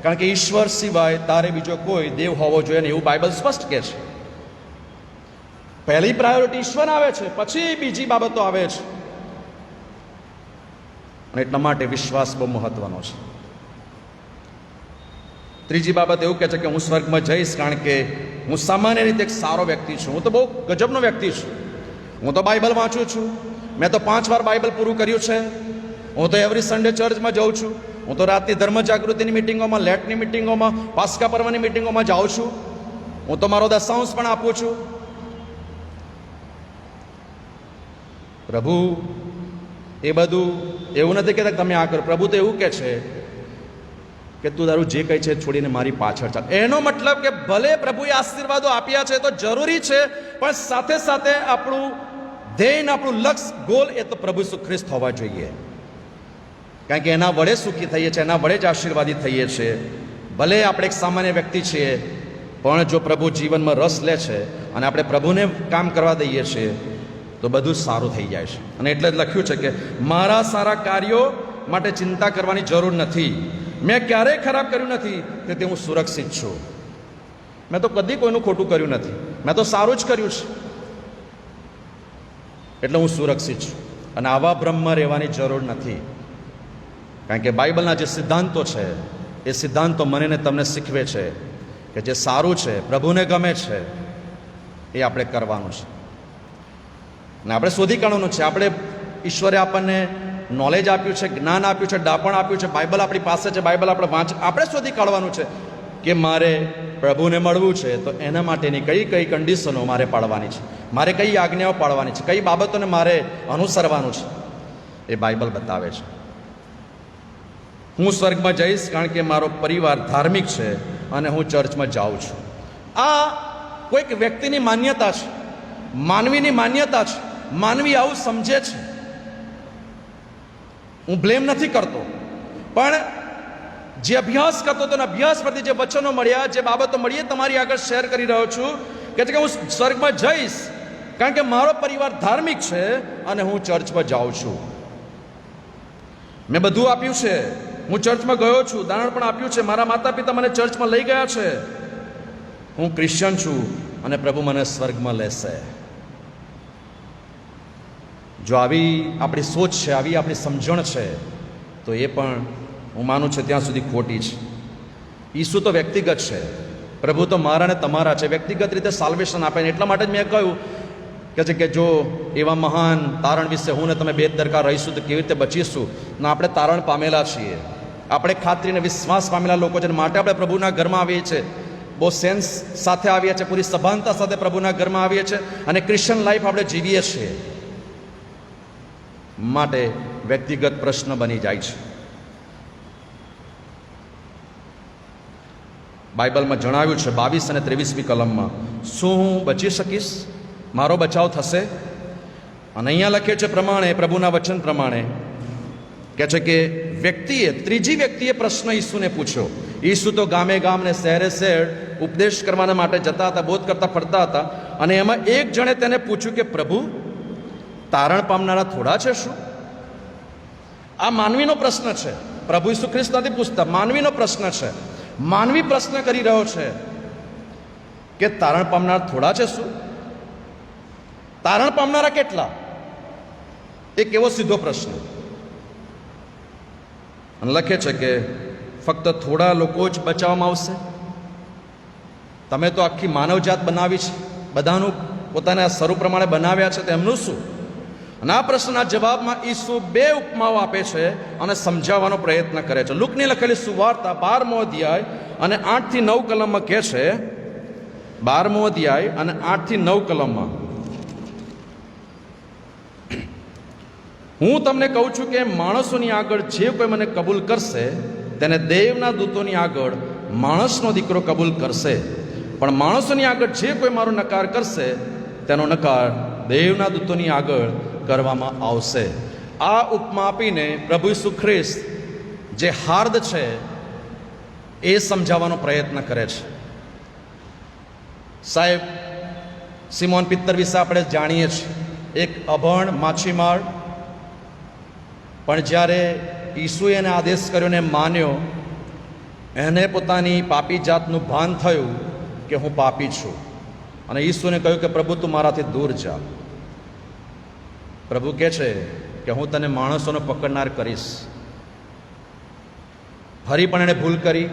કારણ કે ઈશ્વર સિવાય તારે બીજો કોઈ દેવ હોવો જોઈએ ને, એવું બાઇબલ સ્પષ્ટ કહે છે. પહેલી પ્રાયોરિટી ઈશ્વર આવે છે, પછી બીજી બાબતો આવે છે. અને એટલા માટે વિશ્વાસ બહુ મહત્વનો છે. ત્રીજી બાબત એવું કહે છે કે હું સ્વર્ગમાં જઈશ કારણ કે હું સામાન્ય રીતે એક સારો વ્યક્તિ છું. હું તો બહુ ગજબનો વ્યક્તિ છું. હું તો બાઇબલ વાંચું છું. મેં તો 5 વાર બાઇબલ પૂરું કર્યું છે. હું તો એવરી સન્ડે ચર્ચમાં જાઉં છું. હું તો રાતની ધર્મ જાગૃતિની મિટિંગોમાં, લેટની મિટિંગોમાં, પાસ્કા પર્વની મિટિંગોમાં જાઉં છું. હું તો મારો દશાંશ પણ આપું છું. પ્રભુ એ બધું એવું નથી કહેતા તમે આ કરો. પ્રભુ તો એવું કહે છે કે તું તારું જે કંઈ છે છોડીને મારી પાછળ ચાલ. એનો મતલબ કે ભલે પ્રભુએ આશીર્વાદો આપ્યા છે તો જરૂરી છે, પણ સાથે સાથે આપણું ધ્યેય, આપણું લક્ષ્ય, ગોલ એ તો પ્રભુ ઈસુ ખ્રિસ્ત હોવા જોઈએ. કારણ કે એના વડે સુખી થઈએ છીએ, એના વડે જ આશીર્વાદિત થઈએ છીએ. ભલે આપણે એક સામાન્ય વ્યક્તિ છીએ, પણ જો પ્રભુ જીવનમાં રસ લે છે અને આપણે પ્રભુને કામ કરવા દઈએ છીએ તો બધું જ સારું થઈ જાય છે. અને એટલે જ લખ્યું છે કે મારા સારા કાર્યો માટે ચિંતા કરવાની જરૂર નથી. મેં ક્યારેય ખરાબ કર્યું નથી, તેથી હું સુરક્ષિત છું. મેં તો કદી કોઈનું ખોટું કર્યું નથી, મેં તો સારું જ કર્યું છે, એટલે હું સુરક્ષિત છું. અને આવા ભ્રમમાં રહેવાની જરૂર નથી. કારણ કે બાઇબલના જે સિદ્ધાંતો છે, એ સિદ્ધાંતો મને ને તમને શીખવે છે કે જે સારું છે, પ્રભુને ગમે છે, એ આપણે કરવાનું છે. અને આપણે શોધી કાઢવાનું છે. આપણે ઈશ્વરે આપણને નોલેજ આપ્યું છે, જ્ઞાન આપ્યું છે, ડાપણ આપ્યું છે, બાઇબલ આપણી પાસે છે, બાઇબલ આપણે આપણે શોધી કાઢવાનું છે કે મારે પ્રભુને મળવું છે તો એના માટેની કઈ કઈ કન્ડિશનો મારે પાડવાની છે, મારે કઈ આજ્ઞાઓ પાડવાની છે, કઈ બાબતોને મારે અનુસરવાનું છે, એ બાઇબલ બતાવે છે. હું સ્વર્ગમાં જઈશ કારણ કે મારો પરિવાર ધાર્મિક છે અને હું ચર્ચમાં જાઉં છું. આ કોઈક વ્યક્તિની માન્યતા છે, માનવીની માન્યતા છે. માનવી આવું સમજે છે. હું બ્લેમ નથી કરતો, પણ જે અભ્યાસ કરતો હતો, અભ્યાસ પરથી જે વચનો મળ્યા, જે બાબતો મળી, તમારી આગળ શેર કરી રહ્યો છું. કે છે કે હું સ્વર્ગમાં જઈશ કારણ કે મારો પરિવાર ધાર્મિક છે અને હું ચર્ચમાં જાઉં છું. મેં બધું આપ્યું છે, હું ચર્ચમાં ગયો છું, દાન પણ આપ્યું છે, મારા માતા પિતા મને ચર્ચમાં લઈ ગયા છે, હું ક્રિશ્ચિયન છું અને પ્રભુ મને સ્વર્ગમાં લેશે. જો આવી આપણી સોચ છે, આવી આપણી સમજણ છે, તો એ પણ હું માનું છું ત્યાં સુધી ખોટી છે. ઈસુ તો વ્યક્તિગત છે, પ્રભુ તો મારા ને તમારા છે, વ્યક્તિગત રીતે સાલ્વેશન આપે ને એટલા માટે જ મેં કહ્યું કે જો એવા મહાન તારણ વિશે હું ને તમે બેદરકાર રહીશું તો કેવી રીતે બચીશું. ને આપણે તારણ પામેલા છીએ, આપણે ખાતરીને વિશ્વાસ પામેલા લોકો છે, માટે આપણે પ્રભુના ઘરમાં આવીએ છીએ, બહુ સેન્સ સાથે આવીએ છીએ, પૂરી સભાનતા સાથે પ્રભુના ઘરમાં આવીએ છીએ અને ક્રિશ્ચન લાઈફ આપણે જીવીએ છીએ. માટે વ્યક્તિગત પ્રશ્ન બની જાય છે. બાઇબલમાં જણાવ્યું છે 22 અને 23મી કલમમાં, શું હું બચી શકીશ, મારો બચાવ થશે? અને અહીંયા લખે છે પ્રમાણે, પ્રભુના વચન પ્રમાણે કહે છે કે વ્યક્તિએ, ત્રીજી વ્યક્તિએ પ્રશ્ન ઈસુને પૂછ્યો. ઈસુ તો ગામે ગામ ને શહેરે શહેર ઉપદેશ કરવાના માટે જતા હતા, બોધ કરતા ફરતા હતા, અને એમાં એક જણે તેને પૂછ્યું કે પ્રભુ, તારણ પામનારા થોડા છે શું? આ માનવીનો પ્રશ્ન છે, પ્રભુ ઈસુ ખ્રિસ્ત નથી પૂછતા, માનવીનો પ્રશ્ન છે. માનવી પ્રશ્ન કરી રહ્યો છે કે તારણ પામનાર થોડા છે શું? તારણ પામનારા કેટલા? એક એવો સીધો પ્રશ્ન. અને લખે છે કે ફક્ત થોડા લોકો જ બચાવવામાં આવશે? તમે તો આખી માનવજાત બનાવી છે, બધાનું પોતાના સ્વરૂપ પ્રમાણે બનાવ્યા છે, તેમનું શું? અને આ પ્રશ્નના જવાબમાં ઈસુ 2 ઉપમાઓ આપે છે અને સમજાવવાનો પ્રયત્ન કરે છે. લુકની લખેલી સુવાર્તા 12મો અધ્યાય અને 8 થી 9 કલમમાં કહે છે, 12મો અધ્યાય અને 8 થી 9 કલમમાં, હું તમને કહું છું કે માણસોની આગળ જે કોઈ મને કબૂલ કરશે તેને દેવના દૂતોની આગળ માણસનો દીકરો કબૂલ કરશે, પણ માણસોની આગળ જે કોઈ મારો નકાર કરશે તેનો નકાર દેવના દૂતોની આગળ કરવામાં આવશે. આ ઉપમા આપીને પ્રભુ ઈસુ ખ્રિસ્ત જે હાર્દ છે એ સમજાવવાનો પ્રયત્ન કરે છે. સાહેબ, સિમોન પિત્તર વિશે આપણે જાણીએ છીએ, એક અભણ માછીમાર, પણ જ્યારે ઈસુએ એને આદેશ કર્યો ને માન્યો, એને પોતાની પાપી જાતનું ભાન થયું કે હું પાપી છું, અને ઈસુને કહ્યું કે પ્રભુ તું મારાથી દૂર જા. પ્રભુ કહે છે કે હું તને માણસોને પકડનાર કરીશ. ફરી પણ એણે ભૂલ કરી,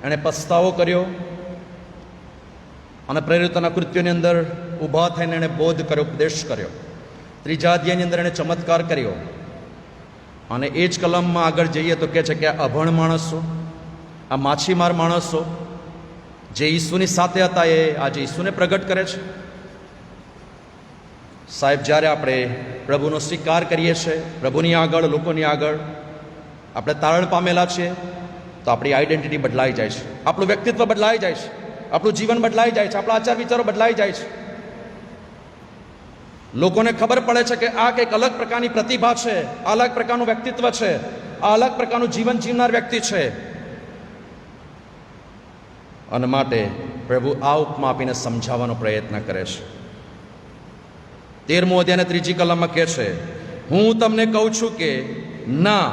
એણે પસ્તાવો કર્યો અને પ્રેરિતોના કૃત્યોની અંદર ઊભા થઈને એણે બોધ કર્યો, ઉપદેશ કર્યો. 3જા અધ્યાયની અંદર એણે ચમત્કાર કર્યો. અને એ જ કલમમાં આગળ જઈએ તો કહે છે કે આ અભણ માણસો, આ માછીમાર માણસો જે ઈસુની સાથે હતા, એ આજે ઈસુને પ્રગટ કરે છે. સાહેબ, જ્યારે આપણે પ્રભુનો સ્વીકાર કરીએ છીએ, પ્રભુની આગળ, લોકોની આગળ આપણે તારણ પામેલા છીએ, તો આપણી આઈડેન્ટિટી બદલાઈ જાય છે, આપણું વ્યક્તિત્વ બદલાઈ જાય છે, આપણું જીવન બદલાઈ જાય છે, આપણા આચાર વિચારો બદલાઈ જાય છે. લોકોને ખબર પડે છે કે આ કંઈક અલગ પ્રકારની પ્રતિભા છે, આ અલગ પ્રકારનું વ્યક્તિત્વ છે, આ અલગ પ્રકારનું જીવન જીવનાર વ્યક્તિ છે. અને માટે પ્રભુ આ ઉપમા આપીને સમજાવવાનો પ્રયત્ન કરે છે. 13મો અધ્યાય અને 3જી કલમમાં કહે છે, હું તમને કહું છું કે ના,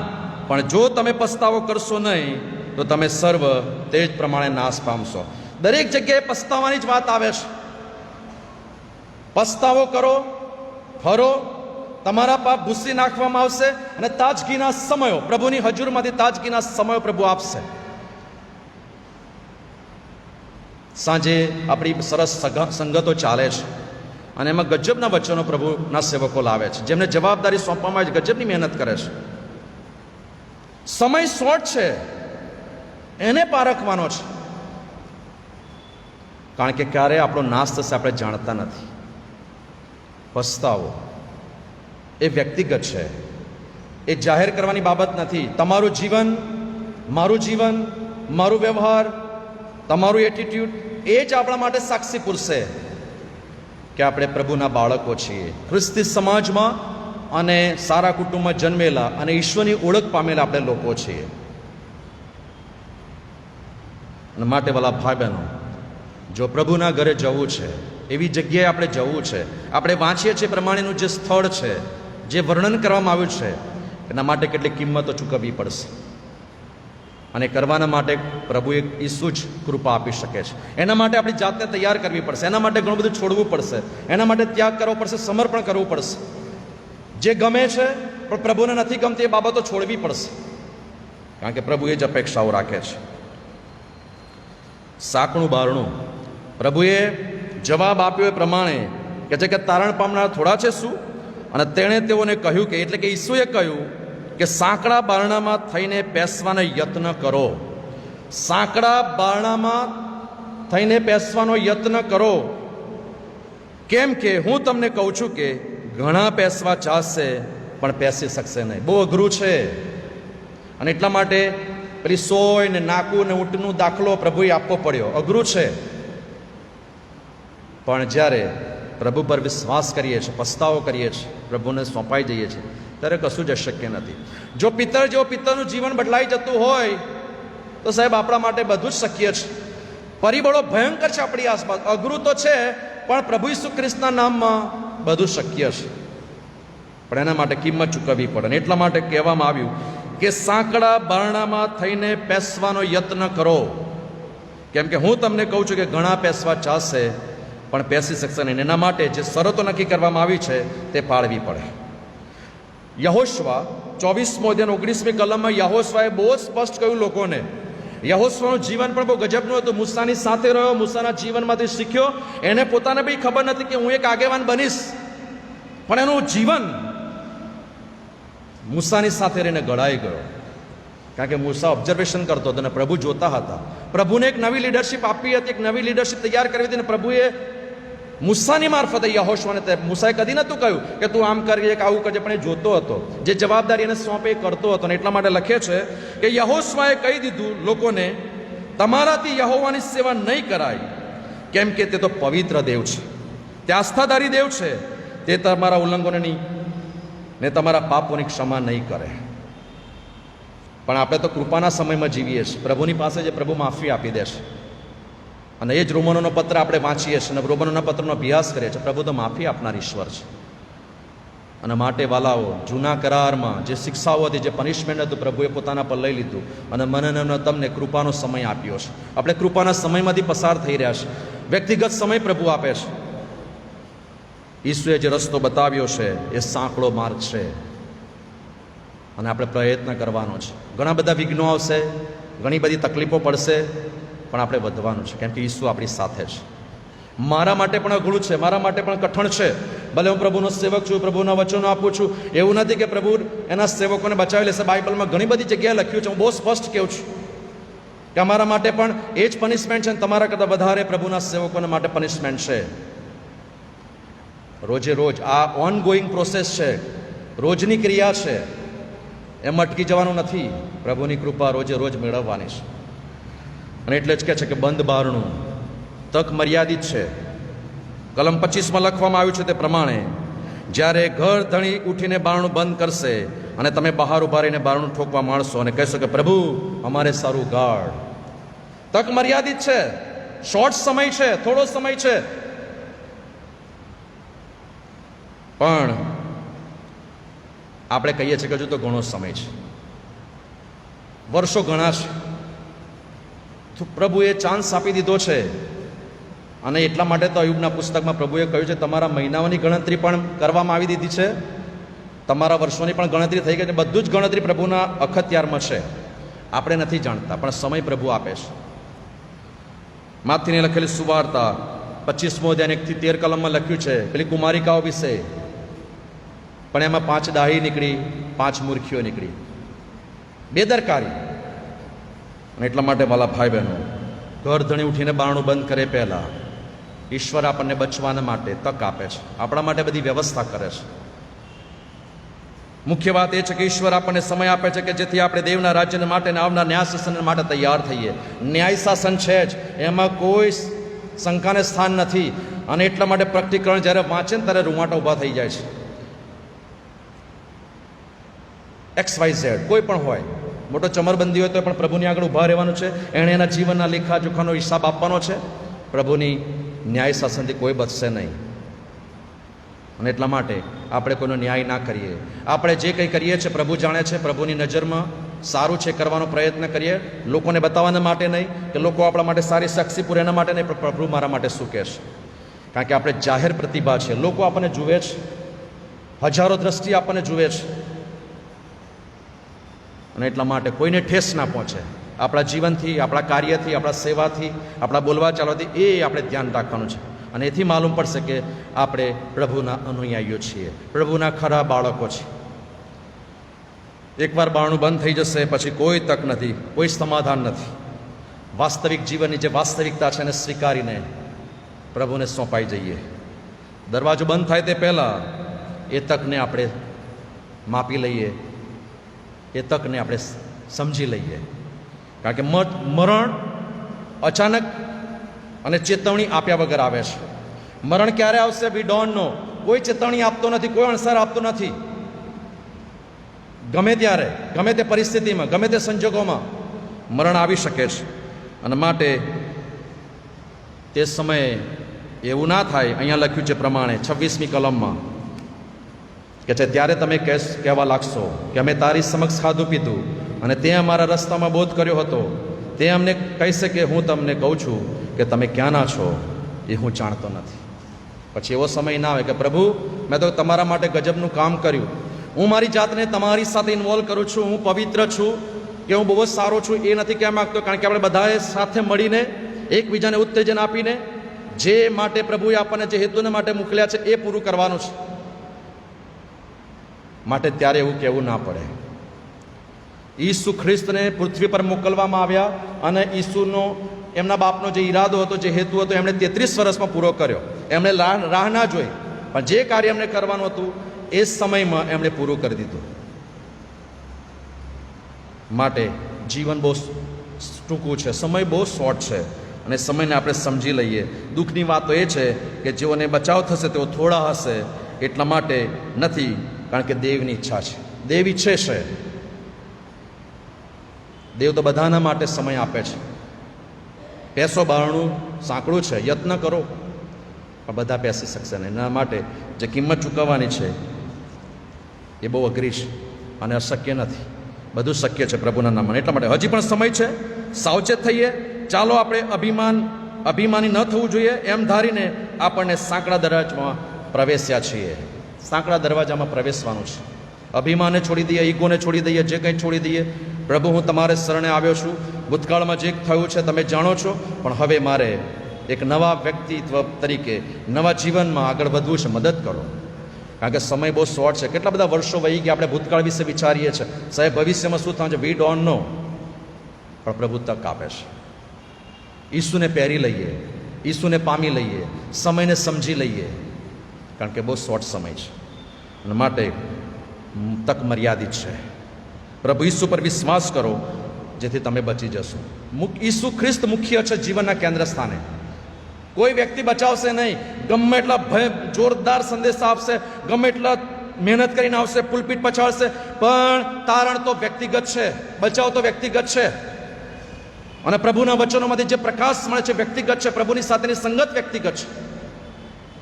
પણ જો તમે પસ્તાવો કરશો નહીં તો તમે સર્વ તે જ પ્રમાણે નાશ પામશો. દરેક જગ્યાએ પસ્તાવાની જ વાત આવે છે. પસ્તાવો કરો, ફરો, તમારા પાપ ભૂસી નાખવામાં આવશે અને તાજગીના સમયો, પ્રભુની હજુરમાંથી તાજગીના સમયો પ્રભુ આપશે. સાંજે આપણી સરસ સંગતો ચાલે છે અને એમાં ગજબના વચનો પ્રભુના સેવકો લાવે છે, જેમને જવાબદારી સોંપવામાં આવે છે, ગજબની મહેનત કરે છે. સમય શોર્ટ છે, એને પારખવાનો છે, કારણ કે ક્યારે આપણો નાશ થશે આપણે જાણતા નથી. પસ્તાવો એ વ્યક્તિગત છે, એ જાહેર કરવાની બાબત નથી. તમારું જીવન, મારું જીવન, મારું વ્યવહાર, તમારું એટીટ્યુડ એ જ આપણા માટે સાક્ષી પૂરશે કે આપણે પ્રભુના બાળકો છીએ, ખ્રિસ્તી સમાજમાં અને સારા કુટુંબમાં જન્મેલા અને ઈશ્વરની ઓળખ પામેલા આપણે લોકો છીએ. અને માટે વાલા ભાઈ બહેનો, જો પ્રભુના ઘરે જવું છે, એવી જગ્યાએ આપણે જવું છે, આપણે વાંચીએ છીએ પ્રમાણેનું જે સ્થળ છે, જે વર્ણન કરવામાં આવ્યું છે, એના માટે કેટલી કિંમતો ચૂકવવી પડશે. અને કરવાના માટે પ્રભુ એક ઈસુ જ કૃપા આપી શકે છે. એના માટે આપણી જાતને તૈયાર કરવી પડશે, એના માટે ઘણું બધું છોડવું પડશે, એના માટે ત્યાગ કરવો પડશે, સમર્પણ કરવું પડશે. જે ગમે છે પણ પ્રભુને નથી ગમતી એ બાબતો છોડવી પડશે, કારણ કે પ્રભુ એ જ અપેક્ષાઓ રાખે છે. સાંકડું બારણું. પ્રભુએ જવાબ આપ્યો એ પ્રમાણે કે છે કે તારણ પામનાર થોડા છે શું? અને તેણે તેઓને કહ્યું કે એટલે કે ઈસુએ કહ્યું કે સાંકડા બારણામાં થઈને પેસવાનો યત્ન કરો. સાંકડા બારણામાં થઈને પેસવાનો યત્ન કરો. કેમ કે હું તમને કહું છું કે ઘણા પેસવા ચાહશે પણ પેસી શકશે નહીં. બહુ અઘરું છે. અને એટલા માટે પેલી સોય ને નાકું ને ઊંટનું દાખલો પ્રભુએ આપવો પડ્યો. અઘરું છે. પણ જ્યારે પ્રભુ પર વિશ્વાસ કરીએ છીએ, પસ્તાવો કરીએ છીએ, પ્રભુને સોંપાઈ જઈએ છીએ, ત્યારે કશું જ અશક્ય નથી. જો પિત્તર જેવો પિત્તરનું જીવન બદલાઈ જતું હોય તો સાહેબ આપણા માટે બધું જ શક્ય છે. પરિબળો ભયંકર છે આપણી આસપાસ, અઘરું તો છે, પણ પ્રભુ ઈસુ ખ્રિસ્તના નામમાં બધું શક્ય છે. પણ એના માટે કિંમત ચૂકવવી પડે. અને એટલા માટે કહેવામાં આવ્યું કે સાંકડા બારણામાં થઈને પેસવાનો યત્ન કરો. કેમ કે હું તમને કહું છું કે ઘણા પેસવા ચાહશે પણ પેસી શકશે નહીં. એના માટે જે શરતો નક્કી કરવામાં આવી છે તે પાળવી પડે. યહોશવા 24મો અધ્યાય 19મી કલમમાં યહોશવાએ બહુ જ સ્પષ્ટ કહ્યું લોકોને. યહોશવાનું જીવન પણ બહુ ગજબનું હતું. મૂસાની સાથે રહ્યો, મૂસાના જીવનમાંથી શીખ્યો. એને પોતાને બી ખબર નથી કે હું એક આગેવાન બનીશ, પણ એનું જીવન મૂસાની સાથે રહીને ઘડાઈ ગયો. કારણ કે મૂસા ઓબ્ઝર્વેશન કરતો હતો અને પ્રભુ જોતા હતા. પ્રભુને એક નવી લીડરશિપ આપી હતી, એક નવી લીડરશિપ તૈયાર કરવી હતી. અને પ્રભુએ મૂસાની મારફતે યહોશવાને, મૂસાએ કદી નહોતું કહ્યું કે તું આમ કરજે કે આવું કરજે, પણ એ જોતો હતો. જે જવાબદારી એને સોંપે એ કરતો હતો. અને એટલા માટે લખે છે કે યહોશવાએ કહી દીધું લોકોને, તમારાથી યહોવાની સેવા નહીં કરાય, કેમ કે તે તો પવિત્ર દેવ છે, તે આસ્થાધારી દેવ છે, તે તમારા ઉલ્લંઘનોની ને તમારા પાપોની ક્ષમા નહીં કરે. પણ આપણે તો કૃપાના સમયમાં જીવીએ છીએ. પ્રભુની પાસે જે પ્રભુ માફી આપી દેશે. અને એ જ રોમનોનો પત્ર આપણે વાંચીએ છીએ અને રોમનોના પત્રનો અભ્યાસ કરીએ છીએ. પ્રભુ તો માફી આપનાર ઈશ્વર છે. અને માટે વાલાઓ, જૂના કરારમાં જે શિક્ષાઓ હતી, જે પનિશમેન્ટ હતું, પ્રભુએ પોતાના પર લઈ લીધું અને મને તમને કૃપાનો સમય આપ્યો છે. આપણે કૃપાના સમયમાંથી પસાર થઈ રહ્યા છે. વ્યક્તિગત સમય પ્રભુ આપે છે. ઈસુએ જે રસ્તો બતાવ્યો છે એ સાંકડો માર્ગ છે અને આપણે પ્રયત્ન કરવાનો છે. ઘણા બધા વિઘ્નો આવશે, ઘણી બધી તકલીફો પડશે, પણ આપણે વધવાનું છે. કેમ કે ઈસુ આપણી સાથે છે. મારા માટે પણ અઘરું છે, મારા માટે પણ કઠણ છે. ભલે હું પ્રભુનો સેવક છું, પ્રભુના વચનો આપું છું, એવું નથી કે પ્રભુ એના સેવકોને બચાવી લેશે. બાઇબલમાં ઘણી બધી જગ્યાએ લખ્યું છે. હું બહુ સ્પષ્ટ કહું છું કે અમારા માટે પણ એ જ પનિશમેન્ટ છે અને તમારા કરતાં વધારે પ્રભુના સેવકોના માટે પનિશમેન્ટ છે. રોજે રોજ આ ઓન ગોઈંગ પ્રોસેસ છે, રોજની ક્રિયા છે. એમ અટકી જવાનું નથી. પ્રભુની કૃપા રોજે રોજ મેળવવાની છે. અને એટલે જ કહે છે કે બંધ બારણું, તક મર્યાદિત છે. કલમ 25માં લખવામાં આવ્યું છે તે પ્રમાણે, જ્યારે ઘર ધણી ઉઠીને બારણું બંધ કરશે અને તમે બહાર ઉભા રહીને બારણું ઠોકવા માંડશો અને કહેશો કે પ્રભુ અમારે સારું ગાઢ. તક મર્યાદિત છે, શોર્ટ સમય છે, થોડો સમય છે. પણ આપણે કહીએ છીએ કે હજુ તો ઘણો સમય છે, વર્ષો ઘણા છે. પ્રભુએ ચાન્સ આપી દીધો છે. અને એટલા માટે તો અયુબના પુસ્તકમાં પ્રભુએ કહ્યું છે તમારા મહિનાઓની ગણતરી પણ કરવામાં આવી દીધી છે, તમારા વર્ષોની પણ ગણતરી થઈ ગઈ છે. બધું જ ગણતરી પ્રભુના અખત્યારમાં છે. આપણે નથી જાણતા, પણ સમય પ્રભુ આપે છે. માથીને લખેલી સુવાર્તા 25મો અધ્યાય 1 થી 13 કલમમાં લખ્યું છે પેલી કુમારિકાઓ વિશે. પણ એમાં 5 દાહી નીકળી, 5 મૂર્ખીઓ નીકળી. બેદરકારી. અને એટલા માટે વાલા ભાઈ બહેનો, ઘર ધણી ઉઠીને બારણું બંધ કરે પહેલાં ઈશ્વર આપણને બચવાના માટે તક આપે છે, આપણા માટે બધી વ્યવસ્થા કરે છે. મુખ્ય વાત એ છે કે ઈશ્વર આપણને સમય આપે છે કે જેથી આપણે દેવના રાજ્ય માટે અને આવનાર ન્યાય શાસન માટે તૈયાર થઈએ. ન્યાય શાસન છે જ, એમાં કોઈ શંકાને સ્થાન નથી. અને એટલા માટે પ્રકટીકરણ જ્યારે વાંચે ને ત્યારે રૂંવાટા ઊભા થઈ જાય છે. XYZ કોઈ પણ હોય, મોટો ચમરબંધી હોય તો પણ પ્રભુની આગળ ઊભા રહેવાનું છે. એણે એના જીવનના લેખાજોખાનો હિસાબ આપવાનો છે. પ્રભુની ન્યાય શાસનથી કોઈ બચશે નહીં. અને એટલા માટે આપણે કોઈનો ન્યાય ના કરીએ. આપણે જે કંઈ કરીએ છીએ પ્રભુ જાણે છે. પ્રભુની નજરમાં સારું છે કરવાનો પ્રયત્ન કરીએ, લોકોને બતાવવાના માટે નહીં કે લોકો આપણા માટે સારી સાક્ષી પૂરે એના માટે નહીં, પણ પ્રભુ મારા માટે શું કહે છે. કારણ કે આપણે જાહેર પ્રતિભા છે, લોકો આપણને જુએ છે, હજારો દ્રષ્ટિ આપણને જુએ છે. અને એટલા માટે કોઈને ઠેસ ના પહોંચે આપણા જીવનથી, આપણા કાર્યથી, આપણા સેવાથી, આપણા બોલવા ચાલવાથી એ આપણે ધ્યાન રાખવાનું છે. અને એથી માલુમ પડશે કે આપણે પ્રભુના અનુયાયીઓ છીએ, પ્રભુના ખરા બાળકો છીએ. એકવાર બારણું બંધ થઈ જશે પછી કોઈ તક નથી, કોઈ સમાધાન નથી. વાસ્તવિક જીવનની જે વાસ્તવિકતા છે એને સ્વીકારીને પ્રભુને સોંપાઈ જઈએ. દરવાજો બંધ થાય તે પહેલાં એ તકને આપણે માપી લઈએ, એ તકને આપણે સમજી લઈએ. કારણ કે મરણ અચાનક અને ચેતવણી આપ્યા વગર આવે છે. મરણ ક્યારે આવશે વી ડોન્ટ નો. કોઈ ચેતવણી આપતો નથી, કોઈ અણસાર આપતો નથી. ગમે ત્યારે, ગમે તે પરિસ્થિતિમાં, ગમે તે સંજોગોમાં મરણ આવી શકે છે. અને માટે તે સમયે એવું ના થાય. અહીંયા લખ્યું છે પ્રમાણે 26મી કલમમાં કે છે ત્યારે તમે કહેવા લાગશો કે અમે તારી સમક્ષ ખાધું પીધું અને તે અમારા રસ્તામાં બોધ કર્યો હતો. તે અમને કહેશે કે હું તમને કહું છું કે તમે ક્યાંના છો એ હું જાણતો નથી. પછી એવો સમય ના આવે કે પ્રભુ મેં તો તમારા માટે ગજબનું કામ કર્યું, હું મારી જાતને તમારી સાથે ઇન્વોલ્વ કરું છું, હું પવિત્ર છું કે હું બહુ જ સારો છું એ નથી કહેવા માગતો. કારણ કે આપણે બધાએ સાથે મળીને એકબીજાને ઉત્તેજન આપીને જે માટે પ્રભુએ આપણને જે હેતુને માટે મોકલ્યા છે એ પૂરું કરવાનું છે. માટે ત્યારે એવું કહેવું ના પડે. ઈસુ ખ્રિસ્તને પૃથ્વી પર મોકલવામાં આવ્યા અને ઈસુનો એમના બાપનો જે ઈરાદો હતો, જે હેતુ હતો એમણે 33 વર્ષમાં પૂરો કર્યો. એમણે રાહ ના જોઈ, પણ જે કાર્ય એમણે કરવાનું હતું એ સમયમાં એમણે પૂરું કરી દીધું. માટે જીવન બહુ ટૂંકું છે, સમય બહુ શોર્ટ છે અને સમયને આપણે સમજી લઈએ. દુઃખની વાત તો એ છે કે જેઓને બચાવ થશે તેઓ થોડા હશે. એટલા માટે નથી, કારણ કે દેવની ઈચ્છા છે, દેવ ઈચ્છે છે. દેવ તો બધાના માટે સમય આપે છે. પેસો બારણું સાંકડું છે, યત્ન કરો, પણ બધા પેસી શકશે નહીં. એના માટે જે કિંમત ચૂકવવાની છે એ બહુ અઘરી છે અને અશક્ય નથી. બધું શક્ય છે પ્રભુના નામમાં. એટલા માટે હજી પણ સમય છે, સાવચેત થઈએ. ચાલો આપણે અભિમાની ન થવું જોઈએ એમ ધારીને આપણને સાંકડા દરવાજામાં પ્રવેશ્યા છીએ. સાંકડા દરવાજામાં પ્રવેશવાનું છે. અભિમાનને છોડી દઈએ, ઈગોને છોડી દઈએ, જે કંઈ છોડી દઈએ. પ્રભુ હું તમારે શરણે આવ્યો છું, ભૂતકાળમાં જે થયું છે તમે જાણો છો, પણ હવે મારે એક નવા વ્યક્તિત્વ તરીકે નવા જીવનમાં આગળ વધવું છે, મદદ કરો. કારણ કે સમય બહુ શોર્ટ છે. કેટલા બધા વર્ષો વહી ગયા, આપણે ભૂતકાળ વિશે વિચારીએ છીએ, સાહેબ ભવિષ્યમાં શું થશે વી ડોન્ટ નો. પણ પ્રભુ તક આપે છે. ઈસુને પહેરી લઈએ, ઈસુને પામી લઈએ, સમયને સમજી લઈએ, કારણ કે બહુ શોર્ટ સમય છે અને માટે તક મર્યાદિત છે. પ્રભુ ઈસુ પર વિશ્વાસ કરો જેથી તમે બચી જશો. ઈસુ ખ્રિસ્ત મુખ્ય છે જીવનના કેન્દ્ર સ્થાને. કોઈ વ્યક્તિ બચાવશે નહીં. ગમે એટલા ભય જોરદાર સંદેશા આપશે, ગમે એટલા મહેનત કરીને આવશે, પુલપીટ પછાડશે, પણ તારણ તો વ્યક્તિગત છે, બચાવ તો વ્યક્તિગત છે. અને પ્રભુના વચનોમાંથી જે પ્રકાશ મળે છે વ્યક્તિગત છે, પ્રભુની સાથેની સંગત વ્યક્તિગત છે.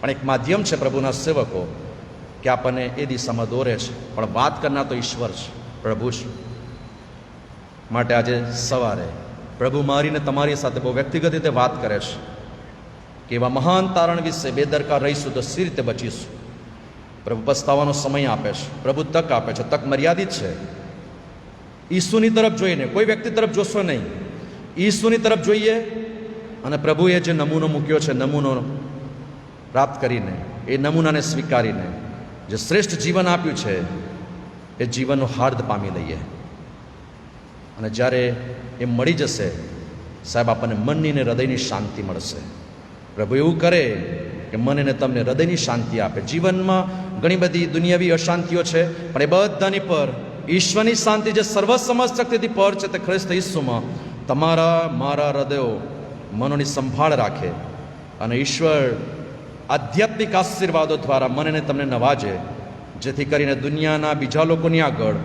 પણ એક માધ્યમ છે પ્રભુના સેવકો કે આપણને એ દિશામાં દોરે છે, પણ વાત કરનાર તો ઈશ્વર છે, પ્રભુ છે. માટે આજે સવારે પ્રભુ મારીને તમારી સાથે બહુ વ્યક્તિગત રીતે વાત કરે છે કે એવા મહાન તારણ વિશે બેદરકાર રહીશું તો સી રીતે બચીશું. પ્રભુ પસ્તાવાનો સમય આપે છે, પ્રભુ તક આપે છે. તક મર્યાદિત છે. ઈસુની તરફ જોઈને, કોઈ વ્યક્તિ તરફ જોશો નહીં, ઈસુની તરફ જોઈએ અને પ્રભુએ જે નમૂનો મૂક્યો છે, નમૂનો પ્રાપ્ત કરીને, એ નમૂનાને સ્વીકારીને જે શ્રેષ્ઠ જીવન આપ્યું છે એ જીવનનો હાર્દ પામી લઈએ. અને જ્યારે એ મળી જશે સાહેબ, આપણને મનની ને હૃદયની શાંતિ મળશે. પ્રભુ એવું કરે કે મન અને તમને હૃદયની શાંતિ આપે. જીવનમાં ઘણી બધી દુનિયાવી અશાંતિઓ છે, પણ એ બધાની પર ઈશ્વરની શાંતિ જે સર્વસમસ્ત શક્તિથી પર છે તે ખ્રિસ્ત ઈસુમાં તમારા મારા હૃદયો મનોની સંભાળ રાખે અને ઈશ્વર આધ્યાત્મિક આશીર્વાદો દ્વારા મને તમને નવાજે, જેથી કરીને દુનિયાના બીજા લોકોની આગળ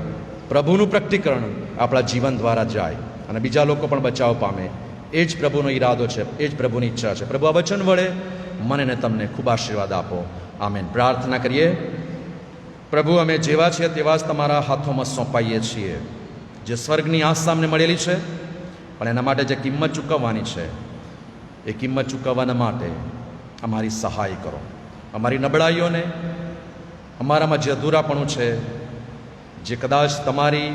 પ્રભુનું પ્રકટીકરણ આપણા જીવન દ્વારા જાય અને બીજા લોકો પણ બચાવ પામે. એ જ પ્રભુનો ઈરાદો છે, એ જ પ્રભુની ઈચ્છા છે. પ્રભુ આ વચન વડે મને તમને ખૂબ આશીર્વાદ આપો. આમેન. પ્રાર્થના કરીએ. પ્રભુ અમે જેવા છીએ તેવા જ તમારા હાથોમાં સોંપાઈએ છીએ. જે સ્વર્ગની આશા અમને મળેલી છે, પણ એના માટે જે કિંમત ચૂકવવાની છે એ કિંમત ચૂકવવાના માટે અમારી સહાય કરો. અમારી નબળાઈઓને, અમારામાં જે અધૂરાપણું છે, જે કદાચ તમારી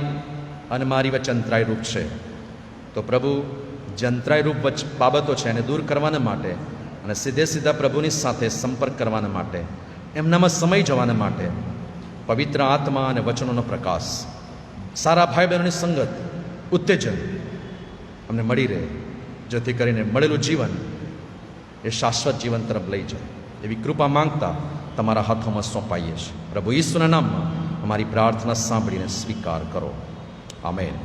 અને મારી વચ્ચે અંતરાયરૂપ છે, તો પ્રભુ જે અંતરાયરૂપ બાબતો છે એને દૂર કરવાના માટે અને સીધા પ્રભુની સાથે સંપર્ક કરવાના માટે, એમનામાં સમય જવાના માટે પવિત્ર આત્મા અને વચનોનો પ્રકાશ, સારા ભાઈ બહેનોની સંગત, ઉત્તેજન અમને મળી રહે, જેથી કરીને મળેલું જીવન એ શાશ્વત જીવન તરફ લઈ જાય એવી કૃપા માંગતા તમારા હાથોમાં સોંપાઈએ છીએ. પ્રભુ ઈસુના નામમાં અમારી પ્રાર્થના સાંભળીને સ્વીકાર કરો. આમેન.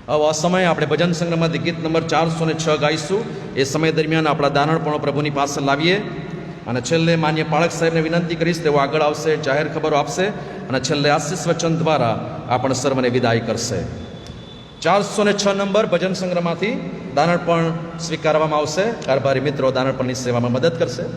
હવે આ સમયે આપણે ભજન સંગ્રહમાંથી ગીત નંબર 406 ગાઈશું. એ સમય દરમિયાન આપણા દાનણપણો પ્રભુની પાસે લાવીએ અને છેલ્લે માન્ય પાળક સાહેબને વિનંતી કરીશ, તેઓ આગળ આવશે, જાહેર ખબરો આપશે અને છેલ્લે આશીષ વચન દ્વારા આપણ સર્વને વિદાય કરશે. 406 નંબર ભજન સંગ્રહમાંથી દાનણપણ સ્વીકારવામાં આવશે. કારભારી મિત્રો દાનણપણની સેવામાં મદદ કરશે.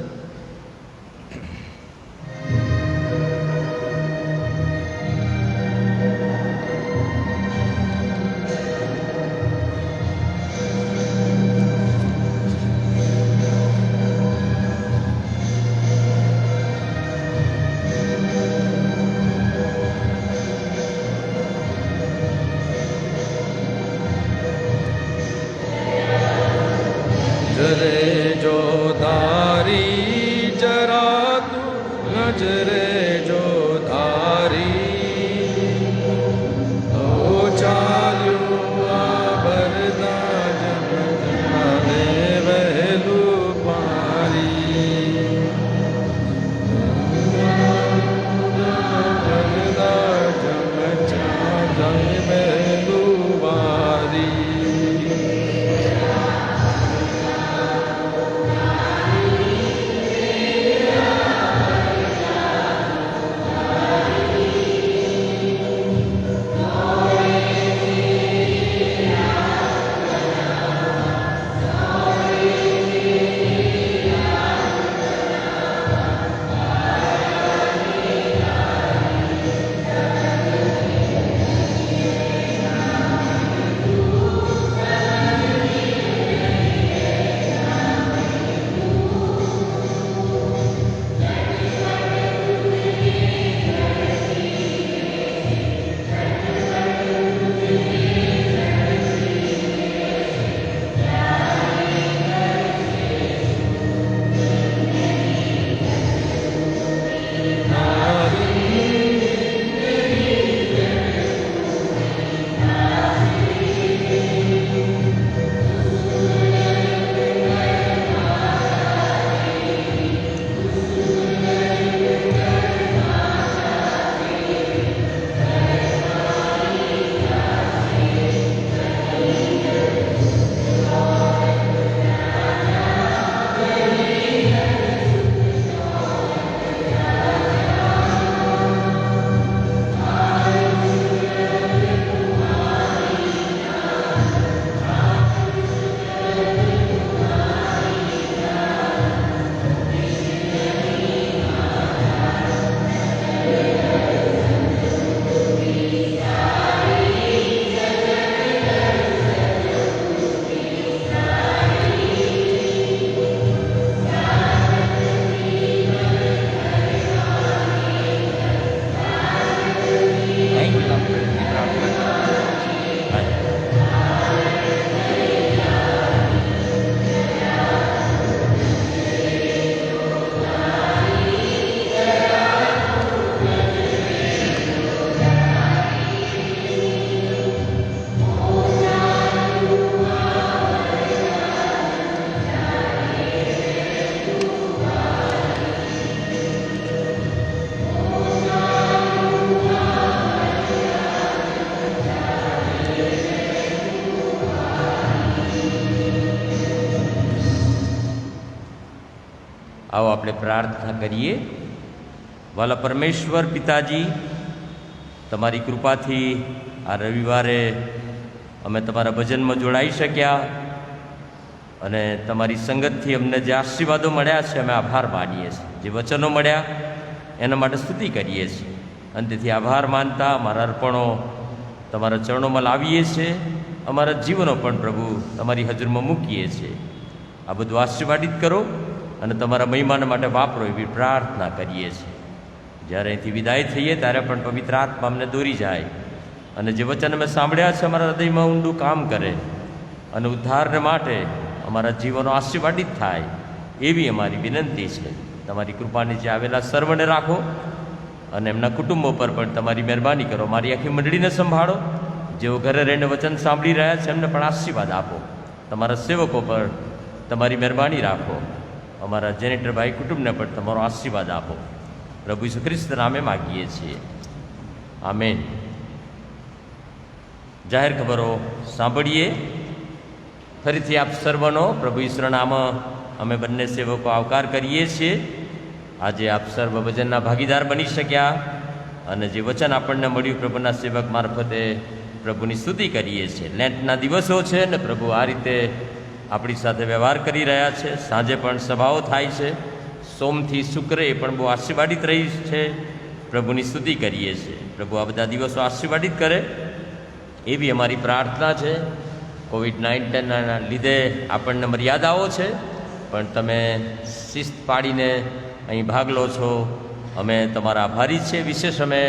आओ આપણે પ્રાર્થના કરીએ. વાલા પરમેશ્વર પિતાજી, તમારી કૃપાથી આ રવિવારે અમે તમારા ભજનમાં જોડાઈ શક્યા અને તમારી સંગતથી અમને જે આશીર્વાદો મળ્યા છે અમે આભાર માનીએ છીએ. જે વચનો મળ્યા એના માટે સ્તુતિ કરીએ છીએ અને તેથી આભાર માનતા અમારા અર્પણો તમારા ચરણોમાં લાવીએ છીએ. અમારા જીવનો પણ પ્રભુ તમારી હજુરમાં મૂકીએ છીએ. આ બધું આશીર્વાદિત કરો અને તમારા મહિમાના માટે વાપરો એવી પ્રાર્થના કરીએ છીએ. જ્યારે અહીંથી વિદાય થઈએ ત્યારે પણ પવિત્ર આત્મા અમને દોરી જાય અને જે વચન અમે સાંભળ્યા છે અમારા હૃદયમાં ઊંડું કામ કરે અને ઉદ્ધારને માટે અમારા જીવનો આશીર્વાદિત થાય એવી અમારી વિનંતી છે. તમારી કૃપા નીચે આવેલા સર્વને રાખો અને એમના કુટુંબો પર પણ તમારી મહેરબાની કરો. મારી આખી મંડળીને સંભાળો. જેઓ ઘરે રહીને વચન સાંભળી રહ્યા છે એમને પણ આશીર્વાદ આપો. તમારા સેવકો પર તમારી મહેરબાની રાખો. અમારા જેનેટરભાઈ કુટુંબને પણ તમારો આશીર્વાદ આપો. પ્રભુ ઈસુ ખ્રિસ્ત નામે માગીએ છીએ, આમેન. જાહેર ખબરો સાંભળીએ. ફરીથી આપ સર્વનો પ્રભુ ઈશ્વરના નામ અમે બંને સેવકો આવકાર કરીએ છીએ. આજે આપ સર્વ ભજનના ભાગીદાર બની શક્યા અને જે વચન આપણને મળ્યું પ્રભુના સેવક મારફતે પ્રભુની સ્તુતિ કરીએ છીએ. લેન્ટના દિવસો છે ને પ્રભુ આ રીતે આપણી સાથે વ્યવહાર કરી રહ્યા છે. સાંજે પણ સભાઓ થાય છે. સોમથી શુક્રે એ પણ બહુ આશીર્વાદિત રહી છે. પ્રભુની સ્તુતિ કરીએ છીએ. પ્રભુ આ બધા દિવસો આશીર્વાદિત કરે એવી અમારી પ્રાર્થના છે. કોવિડ-19ના લીધે આપણને મર્યાદાઓ છે, પણ તમે શિસ્ત પાડીને અહીં ભાગ લો છો. અમે તમારા આભારી છીએ. વિશેષ અમે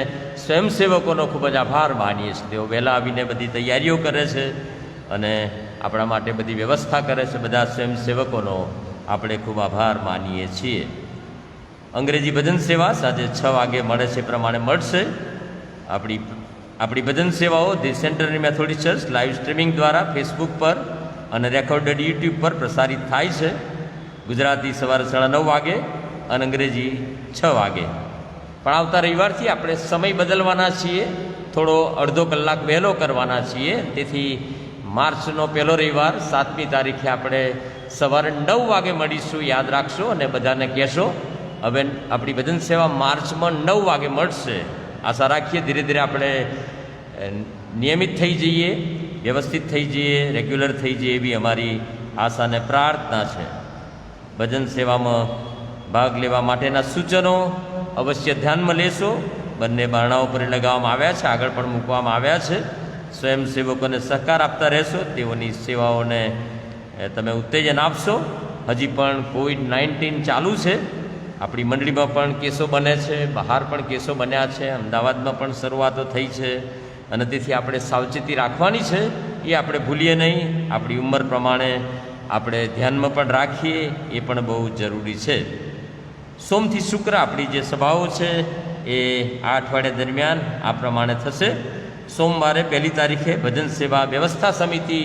સ્વયંસેવકોનો ખૂબ જ આભાર માનીએ છીએ. તેઓ વહેલા આવીને બધી તૈયારીઓ કરે છે અને આપણા માટે બધી વ્યવસ્થા કરે છે. બધા સ્વયંસેવકોનો આપણે ખૂબ આભાર માનીએ છીએ. અંગ્રેજી ભજન સેવા સાંજે 6 વાગે મળે છે, પ્રમાણે મળશે. આપણી ભજન સેવાઓ ધી સેન્ટરની મેથોડિસ્ટ ચર્ચ લાઈવ સ્ટ્રીમિંગ દ્વારા ફેસબુક પર અને રેકોર્ડેડ યુટ્યુબ પર પ્રસારિત થાય છે. ગુજરાતી સવારે 9:30 વાગે અને અંગ્રેજી 6 વાગે. પણ આવતા રવિવારથી આપણે સમય બદલવાના છીએ. થોડો અડધો કલાક વહેલો કરવાના છીએ. તેથી માર્ચનો પહેલો રવિવાર 7મી તારીખે આપણે સવારે 9 વાગે મળીશું. યાદ રાખશો અને બધાને કહેશો. હવે આપણી ભજન સેવા માર્ચમાં 9 વાગે મળશે. આશા રાખીએ ધીરે ધીરે આપણે નિયમિત થઈ જઈએ, વ્યવસ્થિત થઈ જઈએ, રેગ્યુલર થઈ જઈએ એવી અમારી આશાને પ્રાર્થના છે. ભજન સેવામાં ભાગ લેવા માટેના સૂચનો અવશ્ય ધ્યાનમાં લેશો. બંને બારણાઓ પર લગાવવામાં આવ્યા છે, આગળ પણ મૂકવામાં આવ્યા છે. સ્વયંસેવકોને સહકાર આપતા રહેશો. તેઓની સેવાઓને તમે ઉત્તેજન આપશો. હજી પણ કોવિડ-19 ચાલુ છે. આપણી મંડળીમાં પણ કેસો બને છે, બહાર પણ કેસો બન્યા છે, અમદાવાદમાં પણ શરૂઆતો થઈ છે અને તેથી આપણે સાવચેતી રાખવાની છે. એ આપણે ભૂલીએ નહીં. આપણી ઉંમર પ્રમાણે આપણે ધ્યાનમાં પણ રાખીએ, એ પણ બહુ જરૂરી છે. સોમથી શુક્ર આપણી જે સભાઓ છે એ આ અઠવાડિયા દરમિયાન આ પ્રમાણે થશે. સોમવારે 1 તારીખે ભજન સેવા વ્યવસ્થા સમિતિ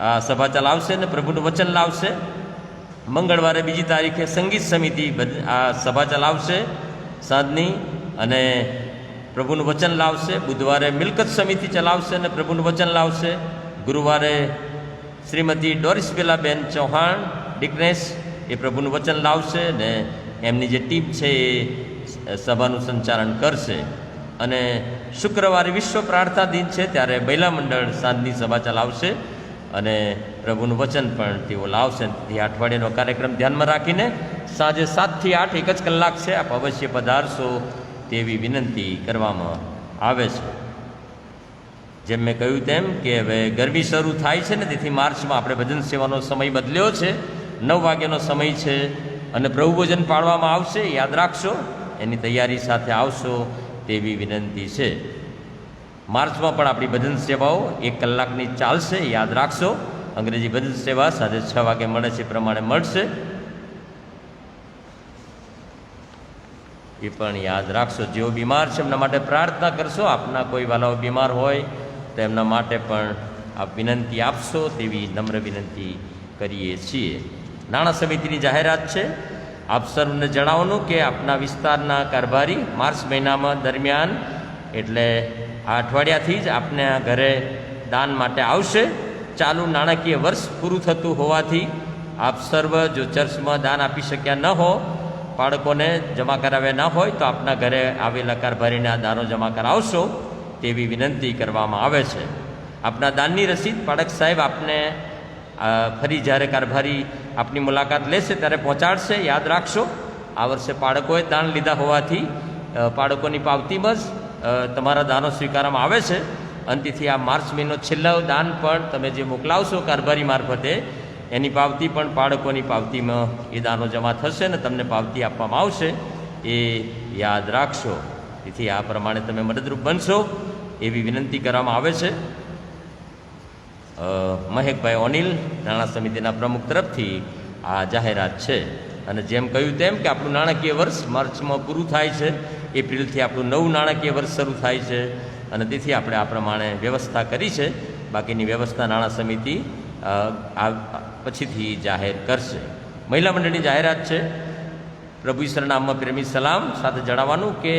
આ સભા ચલાવશે અને પ્રભુનું વચન લાવશે. મંગળવારે 2 તારીખે સંગીત સમિતિ આ સભા ચલાવશે સાંજની અને પ્રભુનું વચન લાવશે. બુધવારે મિલકત સમિતિ ચલાવશે અને પ્રભુનું વચન લાવશે. ગુરુવારે શ્રીમતી ડોરિસબેલાબેન ચૌહાણ ડિકનેસ એ પ્રભુનું વચન લાવશે ને એમની જે ટીમ છે એ સભાનું સંચાલન કરશે. અને શુક્રવારે વિશ્વ પ્રાર્થના દિન છે, ત્યારે મહિલા મંડળ સાંજની સભા ચલાવશે અને પ્રભુનું વચન પણ તેઓ લાવશે. તે અઠવાડિયાનો કાર્યક્રમ ધ્યાનમાં રાખીને સાંજે 7 થી 8 એક જ કલાક છે. આપ અવશ્ય પધારશો તેવી વિનંતી કરવામાં આવે છે. જેમ મેં કહ્યું તેમ કે હવે ગરમી શરૂ થાય છે ને, તેથી માર્ચમાં આપણે ભજન સેવાનો સમય બદલ્યો છે. 9 વાગ્યાનો સમય છે અને પ્રભુ ભોજન પાડવામાં આવશે. યાદ રાખશો, એની તૈયારી સાથે આવશો તેવી વિનંતી છે. માર્ચમાં પણ આપણી ભજન સેવાઓ 1 કલાકની ચાલશે. યાદ રાખશો, અંગ્રેજી ભજન સેવા સાંજે 6 વાગે મળે છે, પ્રમાણે મળશે. એ પણ યાદ રાખશો. જેઓ બીમાર છે એમના માટે પ્રાર્થના કરશો. આપના કોઈ વાલાઓ બીમાર હોય તો એમના માટે પણ આપ વિનંતી આપશો તેવી નમ્ર વિનંતી કરીએ છીએ. નાણાં સમિતિની જાહેરાત છે. આપ સર્વને જણાવવાનું કે આપના વિસ્તારના કારભારી માર્ચ મહિનામાં દરમિયાન એટલે આ અઠવાડિયાથી જ આપના ઘરે દાન માટે આવશે. ચાલુ નાણાકીય વર્ષ પૂરું થતું હોવાથી આપ સર્વ જો ચર્ચમાં દાન આપી શક્યા ન હો, બાળકોને જમા કરાવ્યા ન હોય, તો આપના ઘરે આવેલા કારભારીને આ દાનો જમા કરાવશો તેવી વિનંતી કરવામાં આવે છે. આપના દાનની રસીદ પાડક સાહેબ આપને ફરી જ્યારે કારભારી આપની મુલાકાત લેશે ત્યારે પહોંચાડશે. યાદ રાખશો, આ વર્ષે બાળકોએ દાન લીધા હોવાથી બાળકોની પાવતીમાં જ તમારા દાનો સ્વીકારવામાં આવે છે. અને તેથી આ માર્ચ મહિનો છેલ્લો દાન પણ તમે જે મોકલાવશો કારભારી મારફતે, એની પાવતી પણ બાળકોની પાવતીમાં એ દાનો જમા થશે ને તમને પાવતી આપવામાં આવશે. એ યાદ રાખશો. તેથી આ પ્રમાણે તમે મદદરૂપ બનશો. એવી વિનંતી કરવામાં આવે છે. મહેકભાઈ ઓનિલ નાણાં સમિતિના પ્રમુખ તરફથી આ જાહેરાત છે. અને જેમ કહ્યું તેમ કે આપણું નાણાકીય વર્ષ માર્ચમાં પૂરું થાય છે, એપ્રિલથી આપણું નવું નાણાકીય વર્ષ શરૂ થાય છે અને તેથી આપણે આ પ્રમાણે વ્યવસ્થા કરી છે. બાકીની વ્યવસ્થા નાણાં સમિતિ પછીથી જાહેર કરશે. મહિલા મંડળની જાહેરાત છે. પ્રભુ ઈશ્વરના નામમાં પ્રેમી સલામ સાથે જણાવવાનું કે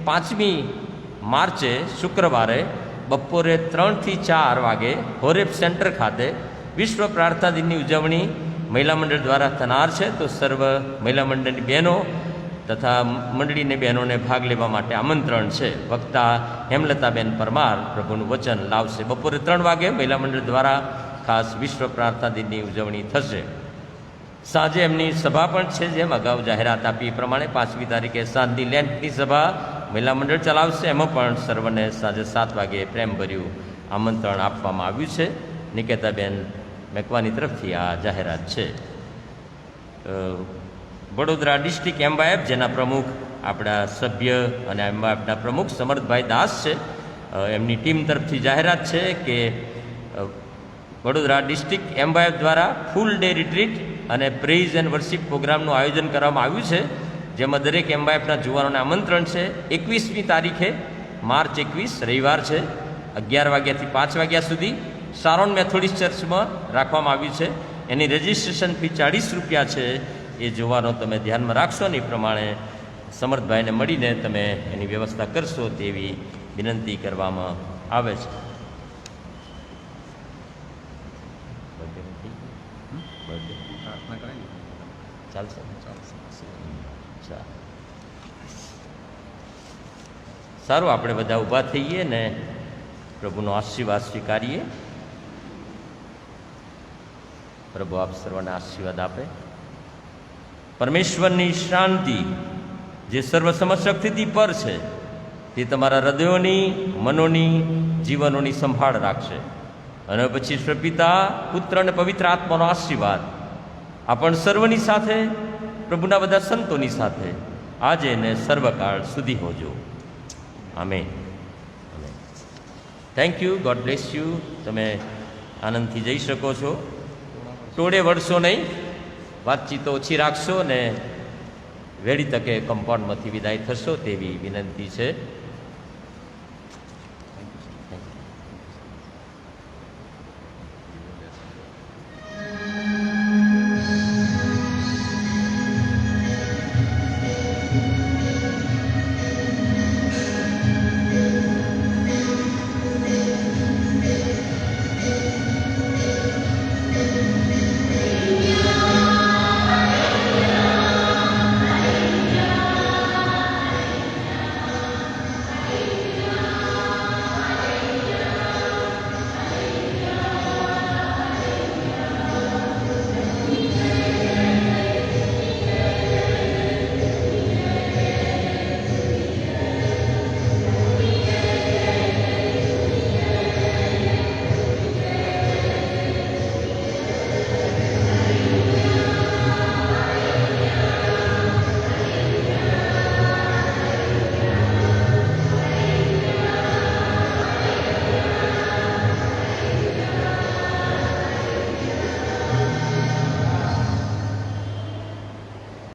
5મી માર્ચે શુક્રવારે બપોરે 3 થી 4 વાગે હોરેપ સેન્ટર ખાતે વિશ્વ પ્રાર્થના દિનની ઉજવણી મહિલા મંડળ દ્વારા થનાર છે. તો સર્વ મહિલા મંડળની બહેનો તથા મંડળીની બહેનોને ભાગ લેવા માટે આમંત્રણ છે. વક્તા હેમલતાબેન પરમાર પ્રભુનું વચન લાવશે. બપોરે 3 વાગે મહિલા મંડળ દ્વારા ખાસ વિશ્વ પ્રાર્થના દિનની ઉજવણી થશે. સાંજે એમની સભા પણ છે. જેમ અગાઉ જાહેરાત આપી એ પ્રમાણે 5મી તારીખે સાંજની લેન્ટની સભા મહિલા મંડળ ચલાવશે. એમાં પણ સર્વને સાંજે 7 વાગે પ્રેમભર્યું આમંત્રણ આપવામાં આવ્યું છે. નિકેતાબેન મેકવાની તરફથી આ જાહેરાત છે. વડોદરા ડિસ્ટ્રિક્ટ એમ્બાયફ જેના પ્રમુખ આપણા સભ્ય અને એમ્બાયફના પ્રમુખ સમર્થભાઈ દાસ છે, એમની ટીમ તરફથી જાહેરાત છે કે વડોદરા ડિસ્ટ્રિક્ટ એમ્બાયફ દ્વારા ફૂલ ડે રિટ્રીટ અને પ્રેઇઝ એન્ડ વર્શિપ પ્રોગ્રામનું આયોજન કરવામાં આવ્યું છે. જેમાં દરેક એમ્બાયફના જુવાનોને આમંત્રણ છે. 21મી તારીખે માર્ચ 21 રવિવાર છે, 11 વાગ્યાથી 5 વાગ્યા સુધી શારોન મેથોડિસ્ટ ચર્ચમાં રાખવામાં આવ્યું છે. એની રજિસ્ટ્રેશન ફી 40 રૂપિયા છે. એ જોવાનો તમે ધ્યાનમાં રાખશો ને એ પ્રમાણે સમર્થભાઈને મળીને તમે એની વ્યવસ્થા કરશો તેવી વિનંતી કરવામાં આવે છે. ચાલશે. સારું, આપણે બધા ઊભા થઈએ ને પ્રભુનો આશીર્વાદ સ્વીકારીએ. પ્રભુ આપ સર્વને આશીર્વાદ આપે. પરમેશ્વરની શાંતિ જે સર્વ સમશક્તિથી પર છે તે તમારા હૃદયોની, મનોની, જીવનોની સંભાળ રાખશે. અને પછી ઈશ્વર પિતા, પુત્ર અને પવિત્ર આત્માનો આશીર્વાદ આપણ સર્વની સાથે, પ્રભુના બધા સંતોની સાથે આજે ને સર્વકાળ સુધી હોજો. આમેન. Thank you. God bless you. તમે આનંદથી જઈ શકો છો. ટોળે વળશો નહીં, વાતચીતો ઓછી રાખશો ને વહેલી તકે કમ્પાઉન્ડમાંથી વિદાય થશો તેવી વિનંતી છે.